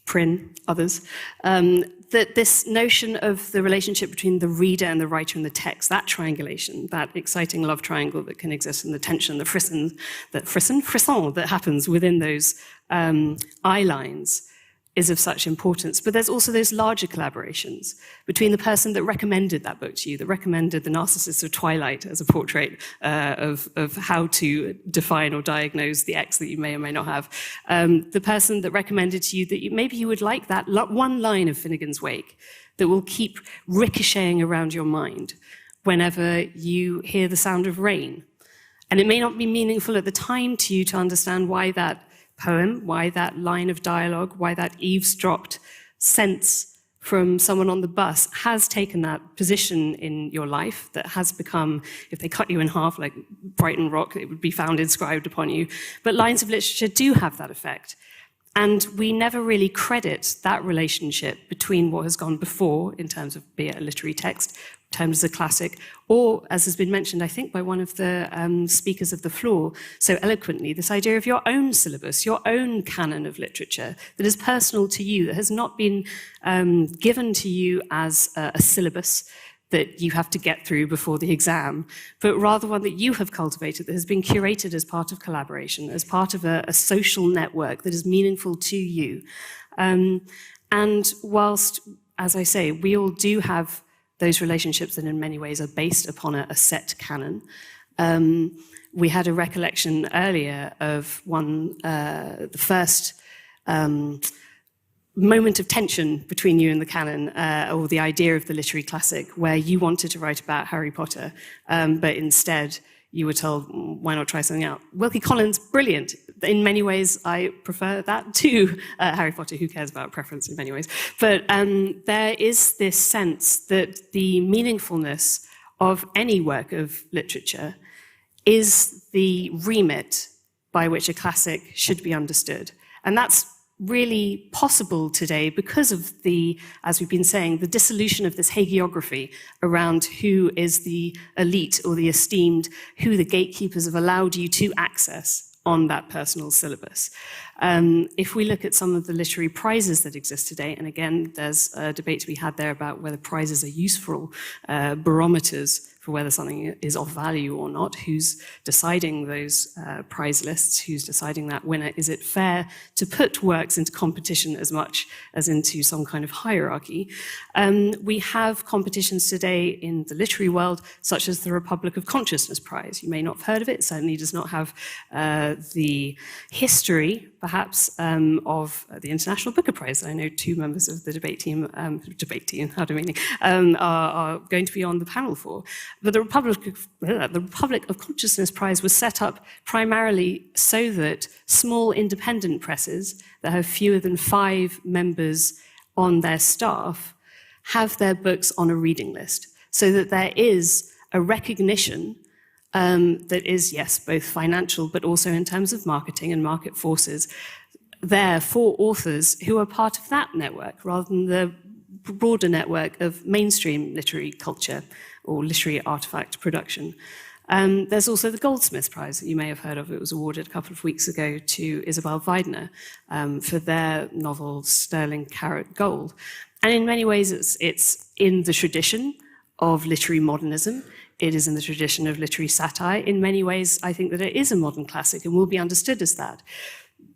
Prynne, others, that this notion of the relationship between the reader and the writer and the text, that triangulation, that exciting love triangle that can exist, and the tension, the frisson that happens within those eye lines, is of such importance. But there's also those larger collaborations between the person that recommended that book to you, that recommended The Narcissus of Twilight as a portrait of how to define or diagnose the X that you may or may not have, the person that recommended to you that maybe you would like that one line of Finnegan's Wake that will keep ricocheting around your mind whenever you hear the sound of rain. And it may not be meaningful at the time to you to understand why that poem, why that line of dialogue, why that eavesdropped sense from someone on the bus has taken that position in your life that has become, if they cut you in half like Brighton Rock, it would be found inscribed upon you. But lines of literature do have that effect. And we never really credit that relationship between what has gone before, in terms of be it a literary text, terms as a classic, or, as has been mentioned, I think, by one of the speakers of the floor so eloquently, this idea of your own syllabus, your own canon of literature that is personal to you, that has not been given to you as a syllabus that you have to get through before the exam, but rather one that you have cultivated, that has been curated as part of collaboration, as part of a social network that is meaningful to you. And whilst, as I say, we all do have those relationships that in many ways are based upon a set canon. We had a recollection earlier of the first moment of tension between you and the canon, or the idea of the literary classic, where you wanted to write about Harry Potter, but instead you were told, why not try something out? Wilkie Collins, brilliant. In many ways, I prefer that to Harry Potter. Who cares about preference in many ways? But there is this sense that the meaningfulness of any work of literature is the remit by which a classic should be understood. And that's really possible today because of the, as we've been saying, the dissolution of this hagiography around who is the elite or the esteemed, who the gatekeepers have allowed you to access on that personal syllabus. If we look at some of the literary prizes that exist today, and again, there's a debate to be had there about whether prizes are useful barometers for whether something is of value or not, who's deciding those prize lists, who's deciding that winner. Is it fair to put works into competition as much as into some kind of hierarchy? We have competitions today in the literary world, such as the Republic of Consciousness Prize. You may not have heard of it, it certainly does not have the history, perhaps, of the International Booker Prize. I know two members of the debate team, are going to be on the panel for. But the Republic of Consciousness Prize was set up primarily so that small independent presses that have fewer than 5 members on their staff have their books on a reading list, so that there is a recognition that is, yes, both financial, but also in terms of marketing and market forces, there for authors who are part of that network, rather than the broader network of mainstream literary culture or literary artifact production. There's also the Goldsmiths Prize that you may have heard of. It was awarded a couple of weeks ago to Isabel Weidner for their novel Sterling Carat Gold. And in many ways, it's in the tradition of literary modernism. It is in the tradition of literary satire. In many ways, I think that it is a modern classic and will be understood as that.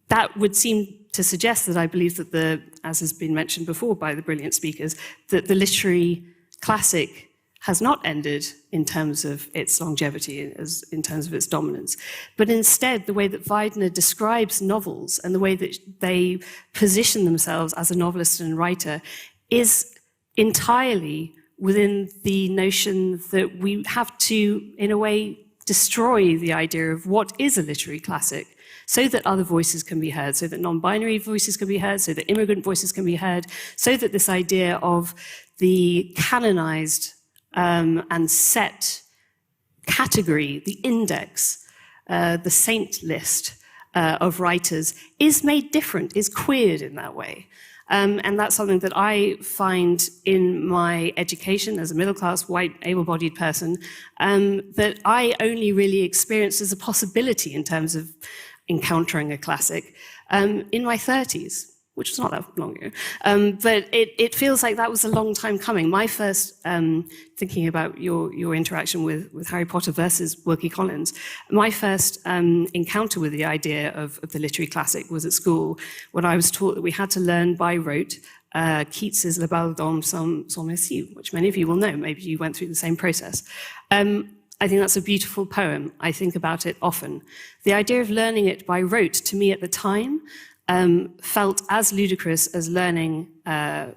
That would seem to suggest that I believe that as has been mentioned before by the brilliant speakers, that the literary classic has not ended in terms of its longevity, in terms of its dominance. But instead, the way that Weidner describes novels and the way that they position themselves as a novelist and writer is entirely within the notion that we have to, in a way, destroy the idea of what is a literary classic so that other voices can be heard, so that non-binary voices can be heard, so that immigrant voices can be heard, so that this idea of the canonized and set category, the index, the saint list of writers is made different, is queered in that way. And that's something that I find in my education as a middle-class, white, able-bodied person, that I only really experienced as a possibility in terms of encountering a classic in my 30s, which was not that long ago. But it feels like that was a long time coming. My first, thinking about your interaction with Harry Potter versus Wilkie Collins, my first encounter with the idea of the literary classic was at school, when I was taught that we had to learn by rote Keats's Le Bal d'Homme sans merci, which many of you will know. Maybe you went through the same process. I think that's a beautiful poem. I think about it often. The idea of learning it by rote, to me at the time, felt as ludicrous as learning pi.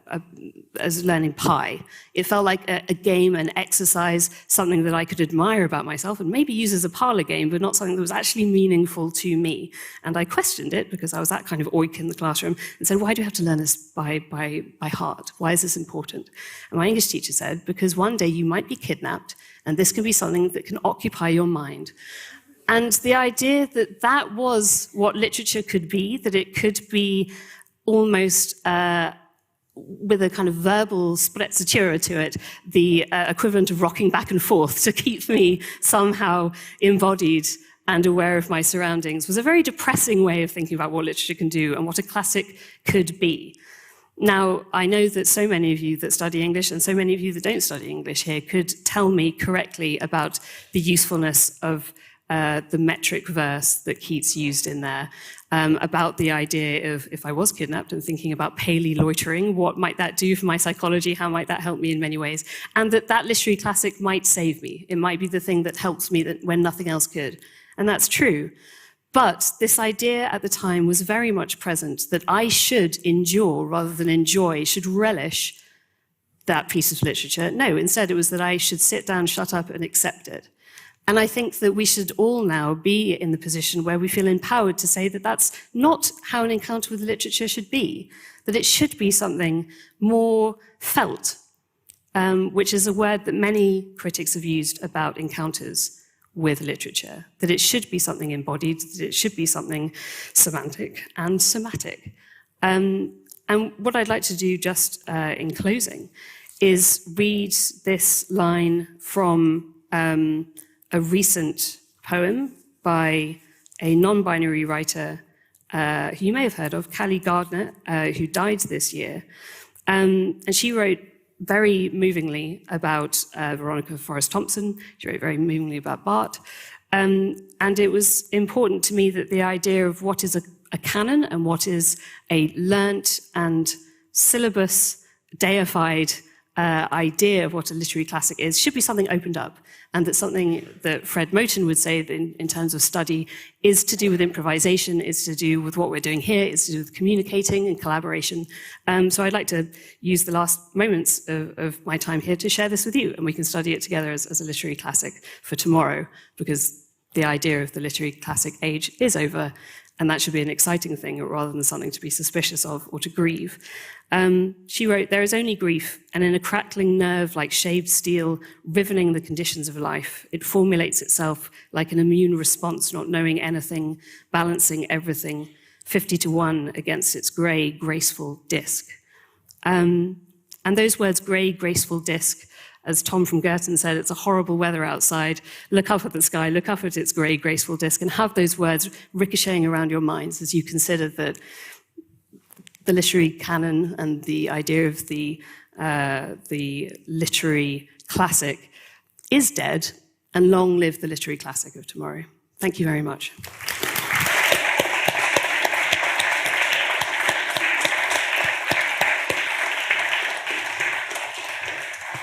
It felt like a game, an exercise, something that I could admire about myself and maybe use as a parlor game, but not something that was actually meaningful to me. And I questioned it because I was that kind of oik in the classroom and said, why do you have to learn this by heart? Why is this important? And my English teacher said, because one day you might be kidnapped and this can be something that can occupy your mind. And the idea that that was what literature could be, that it could be almost with a kind of verbal sprezzatura to it, the equivalent of rocking back and forth to keep me somehow embodied and aware of my surroundings, was a very depressing way of thinking about what literature can do and what a classic could be. Now, I know that so many of you that study English and so many of you that don't study English here could tell me correctly about the usefulness of the metric verse that Keats used in there, about the idea of if I was kidnapped and thinking about palely loitering, what might that do for my psychology? How might that help me in many ways? And that literary classic might save me. It might be the thing that helps me when nothing else could. And that's true. But this idea at the time was very much present that I should endure rather than enjoy, should relish that piece of literature. No, instead it was that I should sit down, shut up, and accept it. And I think that we should all now be in the position where we feel empowered to say that that's not how an encounter with literature should be, that it should be something more felt, which is a word that many critics have used about encounters with literature, that it should be something embodied, that it should be something semantic and somatic. And what I'd like to do just in closing is read this line from a recent poem by a non-binary writer who you may have heard of, Callie Gardner, who died this year. And she wrote very movingly about Veronica Forrest Thompson. She wrote very movingly about Barthes. And it was important to me that the idea of what is a canon and what is a learnt and syllabus deified idea of what a literary classic is should be something opened up, and that something that Fred Moten would say in terms of study is to do with improvisation, is to do with what we're doing here, is to do with communicating and collaboration. So I'd like to use the last moments of my time here to share this with you, and we can study it together as a literary classic for tomorrow, because the idea of the literary classic age is over, and that should be an exciting thing rather than something to be suspicious of or to grieve. She wrote, "There is only grief, and in a crackling nerve like shaved steel, rivening the conditions of life, it formulates itself like an immune response, not knowing anything, balancing everything, 50-1 against its grey, graceful disc." And those words, grey, graceful disc, as Tom from Girton said, it's a horrible weather outside. Look up at the sky, look up at its grey, graceful disc, and have those words ricocheting around your minds as you consider that the literary canon and the idea of the literary classic is dead, and long live the literary classic of tomorrow. Thank you very much.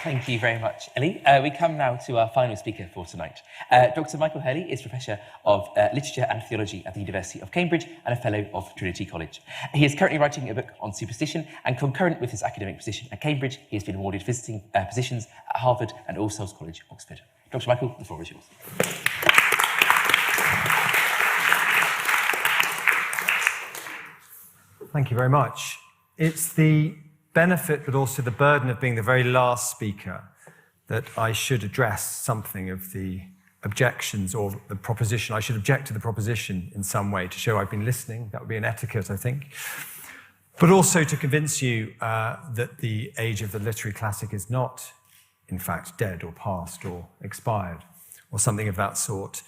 Thank you very much, Ellie. We come now to our final speaker for tonight. Dr. Michael Hurley is Professor of Literature and Theology at the University of Cambridge and a Fellow of Trinity College. He is currently writing a book on superstition, and concurrent with his academic position at Cambridge, he has been awarded visiting positions at Harvard and All Souls College, Oxford. Dr. Michael, the floor is yours. Thank you very much. It's the benefit, but also the burden of being the very last speaker that I should address something of the objections or the proposition. I should object to the proposition in some way to show I've been listening. That would be an etiquette, I think. but also to convince you that the age of the literary classic is not, in fact, dead or past or expired or something of that sort.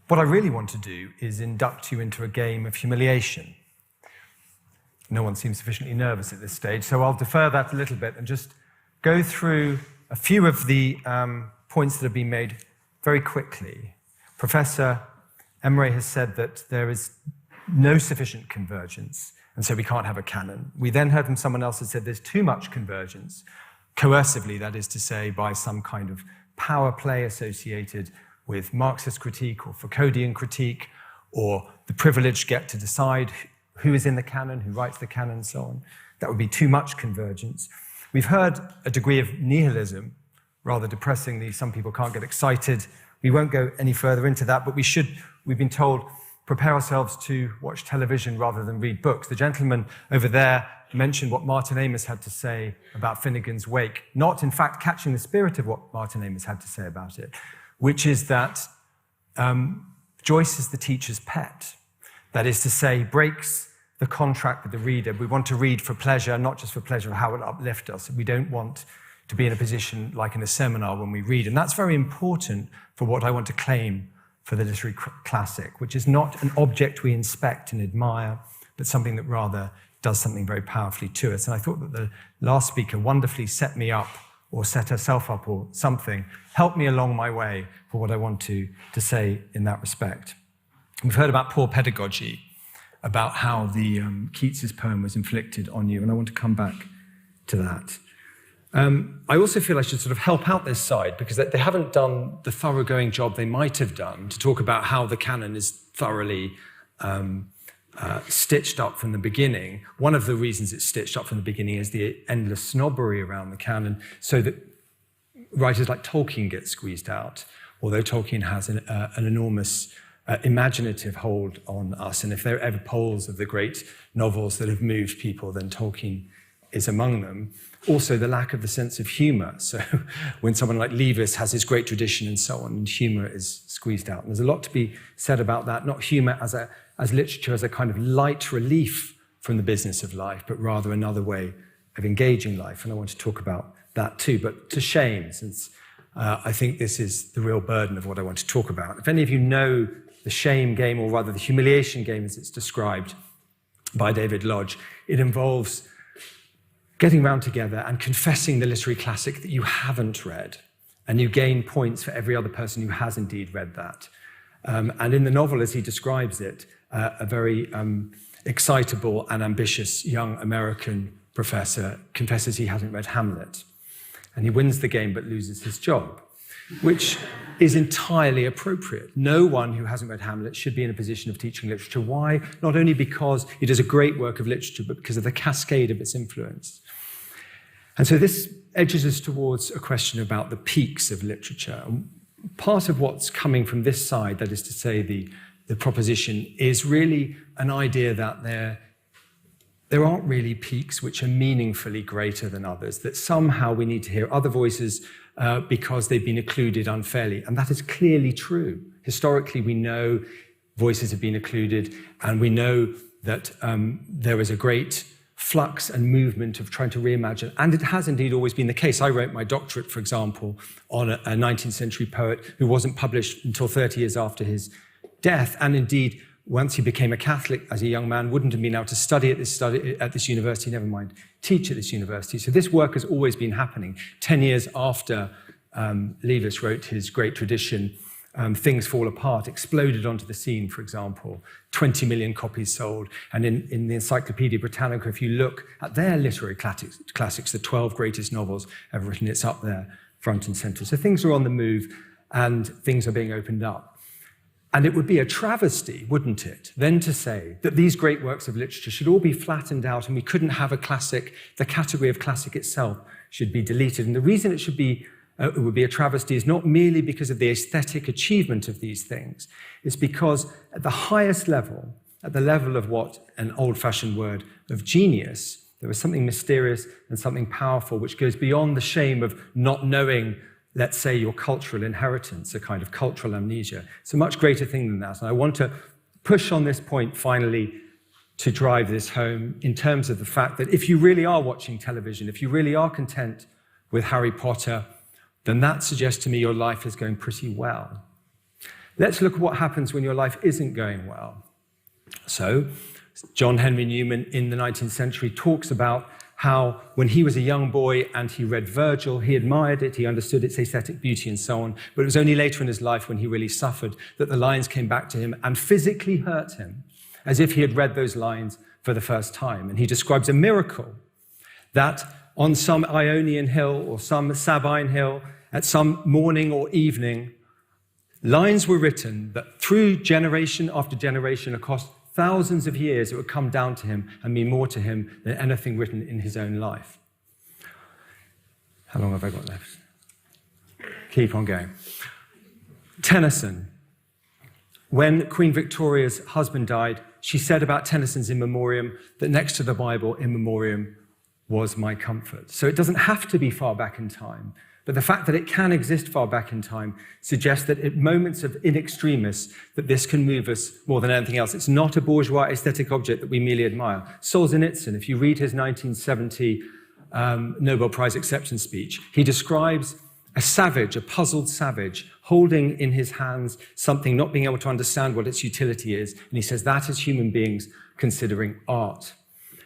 What I really want to do is induct you into a game of humiliation. No one seems sufficiently nervous at this stage, so I'll defer that a little bit and just go through a few of the points that have been made very quickly. Professor Emre has said that there is no sufficient convergence, and so we can't have a canon. We then heard from someone else that said there's too much convergence, coercively, that is to say, by some kind of power play associated with Marxist critique or Foucauldian critique, or the privileged get to decide who is in the canon, who writes the canon, and so on. That would be too much convergence. We've heard a degree of nihilism, rather depressingly. Some people can't get excited. We won't go any further into that, but we've been told, prepare ourselves to watch television rather than read books. The gentleman over there mentioned what Martin Amis had to say about Finnegan's Wake, not in fact catching the spirit of what Martin Amis had to say about it, which is that Joyce is the teacher's pet. That is to say, breaks the contract with the reader. We want to read for pleasure, not just for pleasure of how it uplifts us. We don't want to be in a position like in a seminar when we read. And that's very important for what I want to claim for the literary classic, which is not an object we inspect and admire, but something that rather does something very powerfully to us. And I thought that the last speaker wonderfully set me up, or set herself up, or something, helped me along my way for what I want to say in that respect. We've heard about poor pedagogy, about how the Keats's poem was inflicted on you, and I want to come back to that. I also feel I should sort of help out this side, because they haven't done the thoroughgoing job they might have done to talk about how the canon is thoroughly stitched up from the beginning. One of the reasons it's stitched up from the beginning is the endless snobbery around the canon, so that writers like Tolkien get squeezed out, although Tolkien has an enormous imaginative hold on us. And if there are ever polls of the great novels that have moved people, then Tolkien is among them. Also, the lack of the sense of humor. So when someone like Leavis has his great tradition and so on, and humor is squeezed out. And there's a lot to be said about that, not humor as literature as a kind of light relief from the business of life, but rather another way of engaging life. And I want to talk about that too, but to shame, since I think this is the real burden of what I want to talk about. If any of you know the shame game, or rather the humiliation game as it's described by David Lodge, it involves getting round together and confessing the literary classic that you haven't read, and you gain points for every other person who has indeed read that. And in the novel, as he describes it, a very excitable and ambitious young American professor confesses he hasn't read Hamlet, and he wins the game but loses his job, which is entirely appropriate. No one who hasn't read Hamlet should be in a position of teaching literature. Why? Not only because it is a great work of literature, but because of the cascade of its influence. And so this edges us towards a question about the peaks of literature. And part of what's coming from this side, that is to say the proposition, is really an idea that there aren't really peaks which are meaningfully greater than others, that somehow we need to hear other voices because they've been occluded unfairly. And that is clearly true. Historically, we know voices have been occluded, and we know that there is a great flux and movement of trying to reimagine. And it has indeed always been the case. I wrote my doctorate, for example, on a 19th century poet who wasn't published until 30 years after his death. And indeed, once he became a Catholic as a young man, wouldn't have been able to study at this university, never mind teach at this university. So this work has always been happening. 10 years after Leavis wrote his great tradition, Things Fall Apart exploded onto the scene, for example, 20 million copies sold. And in the Encyclopedia Britannica, if you look at their literary classics, the 12 greatest novels ever written, it's up there, front and center. So things are on the move, and things are being opened up. And it would be a travesty, wouldn't it, then to say that these great works of literature should all be flattened out and we couldn't have a classic, the category of classic itself should be deleted. And the reason it would be a travesty is not merely because of the aesthetic achievement of these things. It's because at the highest level, at the level of what an old-fashioned word of genius, there is something mysterious and something powerful which goes beyond the shame of not knowing, let's say, your cultural inheritance, a kind of cultural amnesia. It's a much greater thing than that. And I want to push on this point finally to drive this home in terms of the fact that if you really are watching television, if you really are content with Harry Potter, then that suggests to me your life is going pretty well. Let's look at what happens when your life isn't going well. So, John Henry Newman in the 19th century talks about how when he was a young boy and he read Virgil, he admired it, he understood its aesthetic beauty and so on, but it was only later in his life when he really suffered that the lines came back to him and physically hurt him, as if he had read those lines for the first time. And he describes a miracle that on some Ionian hill or some Sabine hill, at some morning or evening, lines were written that through generation after generation across thousands of years, it would come down to him and mean more to him than anything written in his own life. How long have I got left? Keep on going. Tennyson. When Queen Victoria's husband died, she said about Tennyson's In Memoriam that next to the Bible, In Memoriam was my comfort. So it doesn't have to be far back in time. But the fact that it can exist far back in time suggests that at moments of in extremis, that this can move us more than anything else. It's not a bourgeois aesthetic object that we merely admire. Solzhenitsyn, if you read his 1970 Nobel Prize acceptance speech, he describes a savage, a puzzled savage, holding in his hands something, not being able to understand what its utility is. And he says that is human beings considering art.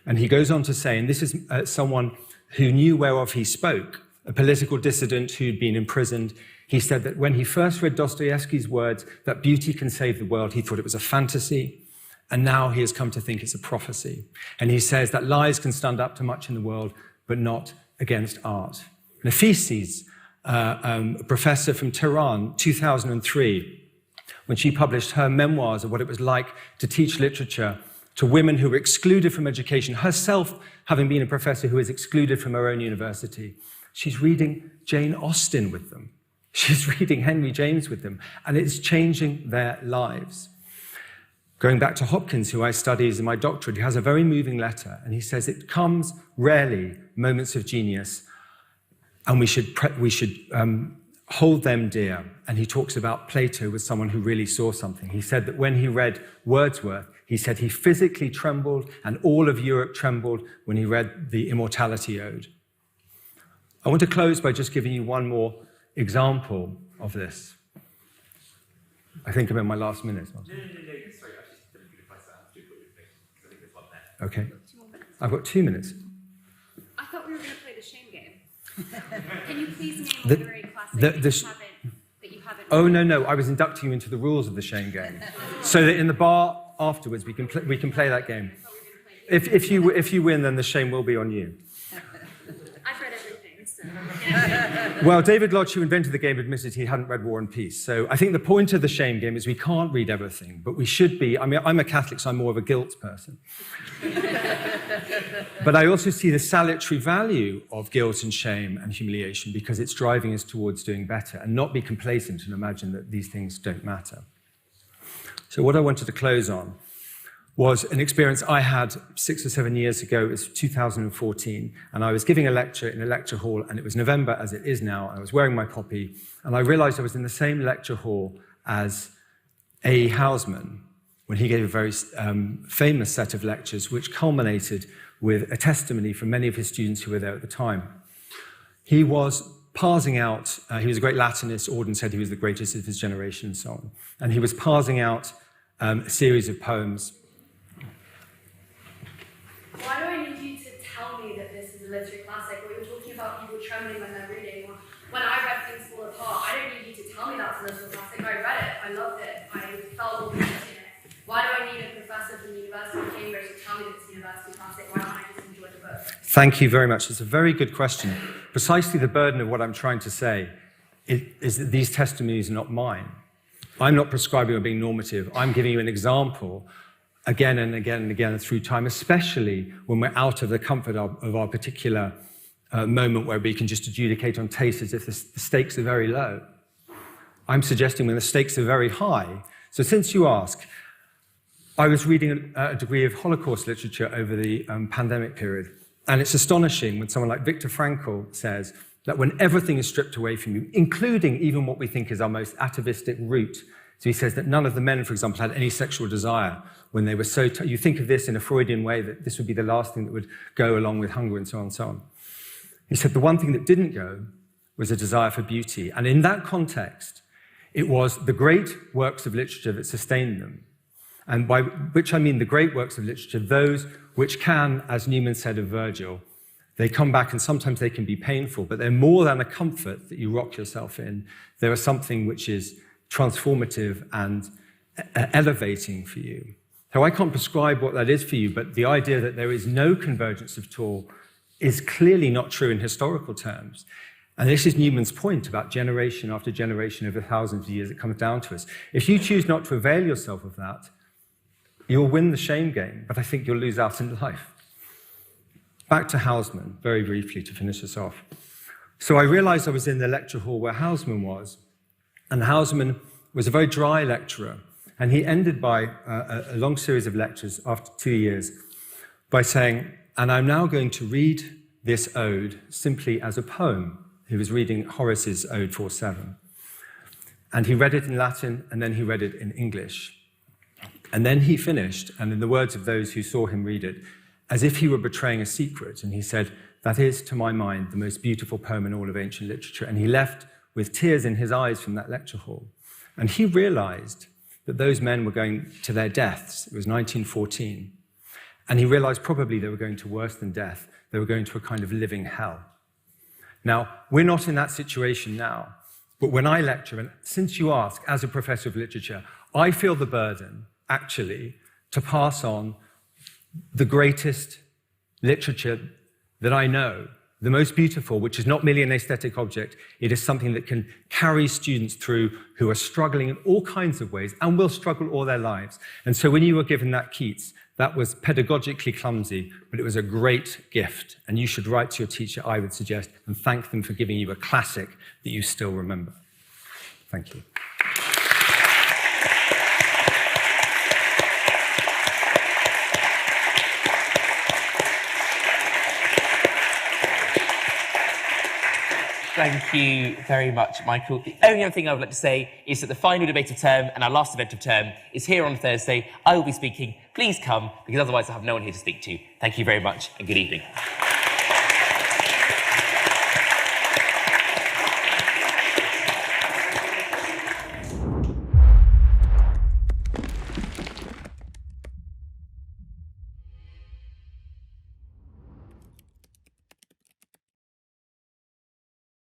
And he goes on to say, and this is someone who knew whereof he spoke, a political dissident who'd been imprisoned. He said that when he first read Dostoevsky's words, that beauty can save the world, he thought it was a fantasy, and now he has come to think it's a prophecy. And he says that lies can stand up to much in the world, but not against art. Nafisi, a professor from Tehran, 2003, when she published her memoirs of what it was like to teach literature to women who were excluded from education, herself having been a professor who was excluded from her own university. She's reading Jane Austen with them. She's reading Henry James with them, and it's changing their lives. Going back to Hopkins, who I study in my doctorate, he has a very moving letter, and he says it comes rarely, moments of genius, and we should hold them dear. And he talks about Plato as someone who really saw something. He said that when he read Wordsworth, he said he physically trembled, and all of Europe trembled when he read the Immortality Ode. I want to close by just giving you one more example of this. I think I'm in my last minute. Okay. I've got 2 minutes. I thought we were going to play the shame game. Can you please name a literary classic that you haven't? Oh, no. I was inducting you into the rules of the shame game. So that in the bar afterwards, we can play that game. If you win, then the shame will be on you. I've read everything, so. Well, David Lodge, who invented the game, admitted he hadn't read War and Peace. So I think the point of the shame game is we can't read everything, but we should be. I mean, I'm a Catholic, so I'm more of a guilt person. But I also see the salutary value of guilt and shame and humiliation because it's driving us towards doing better and not be complacent and imagine that these things don't matter. So what I wanted to close on was an experience I had 6 or 7 years ago. It was 2014, and I was giving a lecture in a lecture hall, and it was November, as it is now. I was wearing my poppy, and I realized I was in the same lecture hall as A. Hausman when he gave a very famous set of lectures, which culminated with a testimony from many of his students who were there at the time. He was parsing out, he was a great Latinist. Auden said he was the greatest of his generation and so on. And he was parsing out a series of poems. Why do I need you to tell me that this is a literary classic? Or you're talking about people trembling when they're reading. Or when I read Things Fall Apart, I don't need you to tell me that's a literary classic. I read it, I loved it, I felt all the beauty in it. Why do I need a professor from the University of Cambridge to tell me that it's a university classic? Why don't I just enjoy the book? Thank you very much. It's a very good question. Precisely the burden of what I'm trying to say is that these testimonies are not mine. I'm not prescribing or being normative. I'm giving you an example again and again and again through time, especially when we're out of the comfort of our particular moment where we can just adjudicate on taste as if the stakes are very low. I'm suggesting when the stakes are very high. So since you ask, I was reading a degree of Holocaust literature over the pandemic period, and it's astonishing when someone like Viktor Frankl says that when everything is stripped away from you, including even what we think is our most atavistic root So he says that none of the men, for example, had any sexual desire when they were so... You think of this in a Freudian way, that this would be the last thing that would go along with hunger and so on and so on. He said the one thing that didn't go was a desire for beauty. And in that context, it was the great works of literature that sustained them. And by which I mean the great works of literature, those which can, as Newman said of Virgil, they come back and sometimes they can be painful, but they're more than a comfort that you rock yourself in. They're something which is transformative and elevating for you. So I can't prescribe what that is for you, but the idea that there is no convergence at all is clearly not true in historical terms. And this is Newman's point about generation after generation over thousands of years. It comes down to us. If you choose not to avail yourself of that, you'll win the shame game, but I think you'll lose out in life. Back to Hausmann, very briefly to finish us off. So I realized I was in the lecture hall where Hausmann was, and Hausmann was a very dry lecturer, and he ended by a long series of lectures after 2 years by saying, and I'm now going to read this ode simply as a poem. He was reading Horace's Ode 4:7. And he read it in Latin, and then he read it in English. And then he finished, and in the words of those who saw him read it, as if he were betraying a secret, and he said, that is, to my mind, the most beautiful poem in all of ancient literature. And he left with tears in his eyes from that lecture hall. And he realized that those men were going to their deaths. It was 1914. And he realized probably they were going to worse than death. They were going to a kind of living hell. Now, we're not in that situation now. But when I lecture, and since you ask, as a professor of literature, I feel the burden, actually, to pass on the greatest literature that I know, the most beautiful, which is not merely an aesthetic object. It is something that can carry students through who are struggling in all kinds of ways and will struggle all their lives. And so when you were given that Keats, that was pedagogically clumsy, but it was a great gift. And you should write to your teacher, I would suggest, and thank them for giving you a classic that you still remember. Thank you. Thank you very much, Michael. The only other thing I would like to say is that the final debate of term and our last event of term is here on Thursday. I will be speaking. Please come, because otherwise I have no one here to speak to. Thank you very much, and good evening.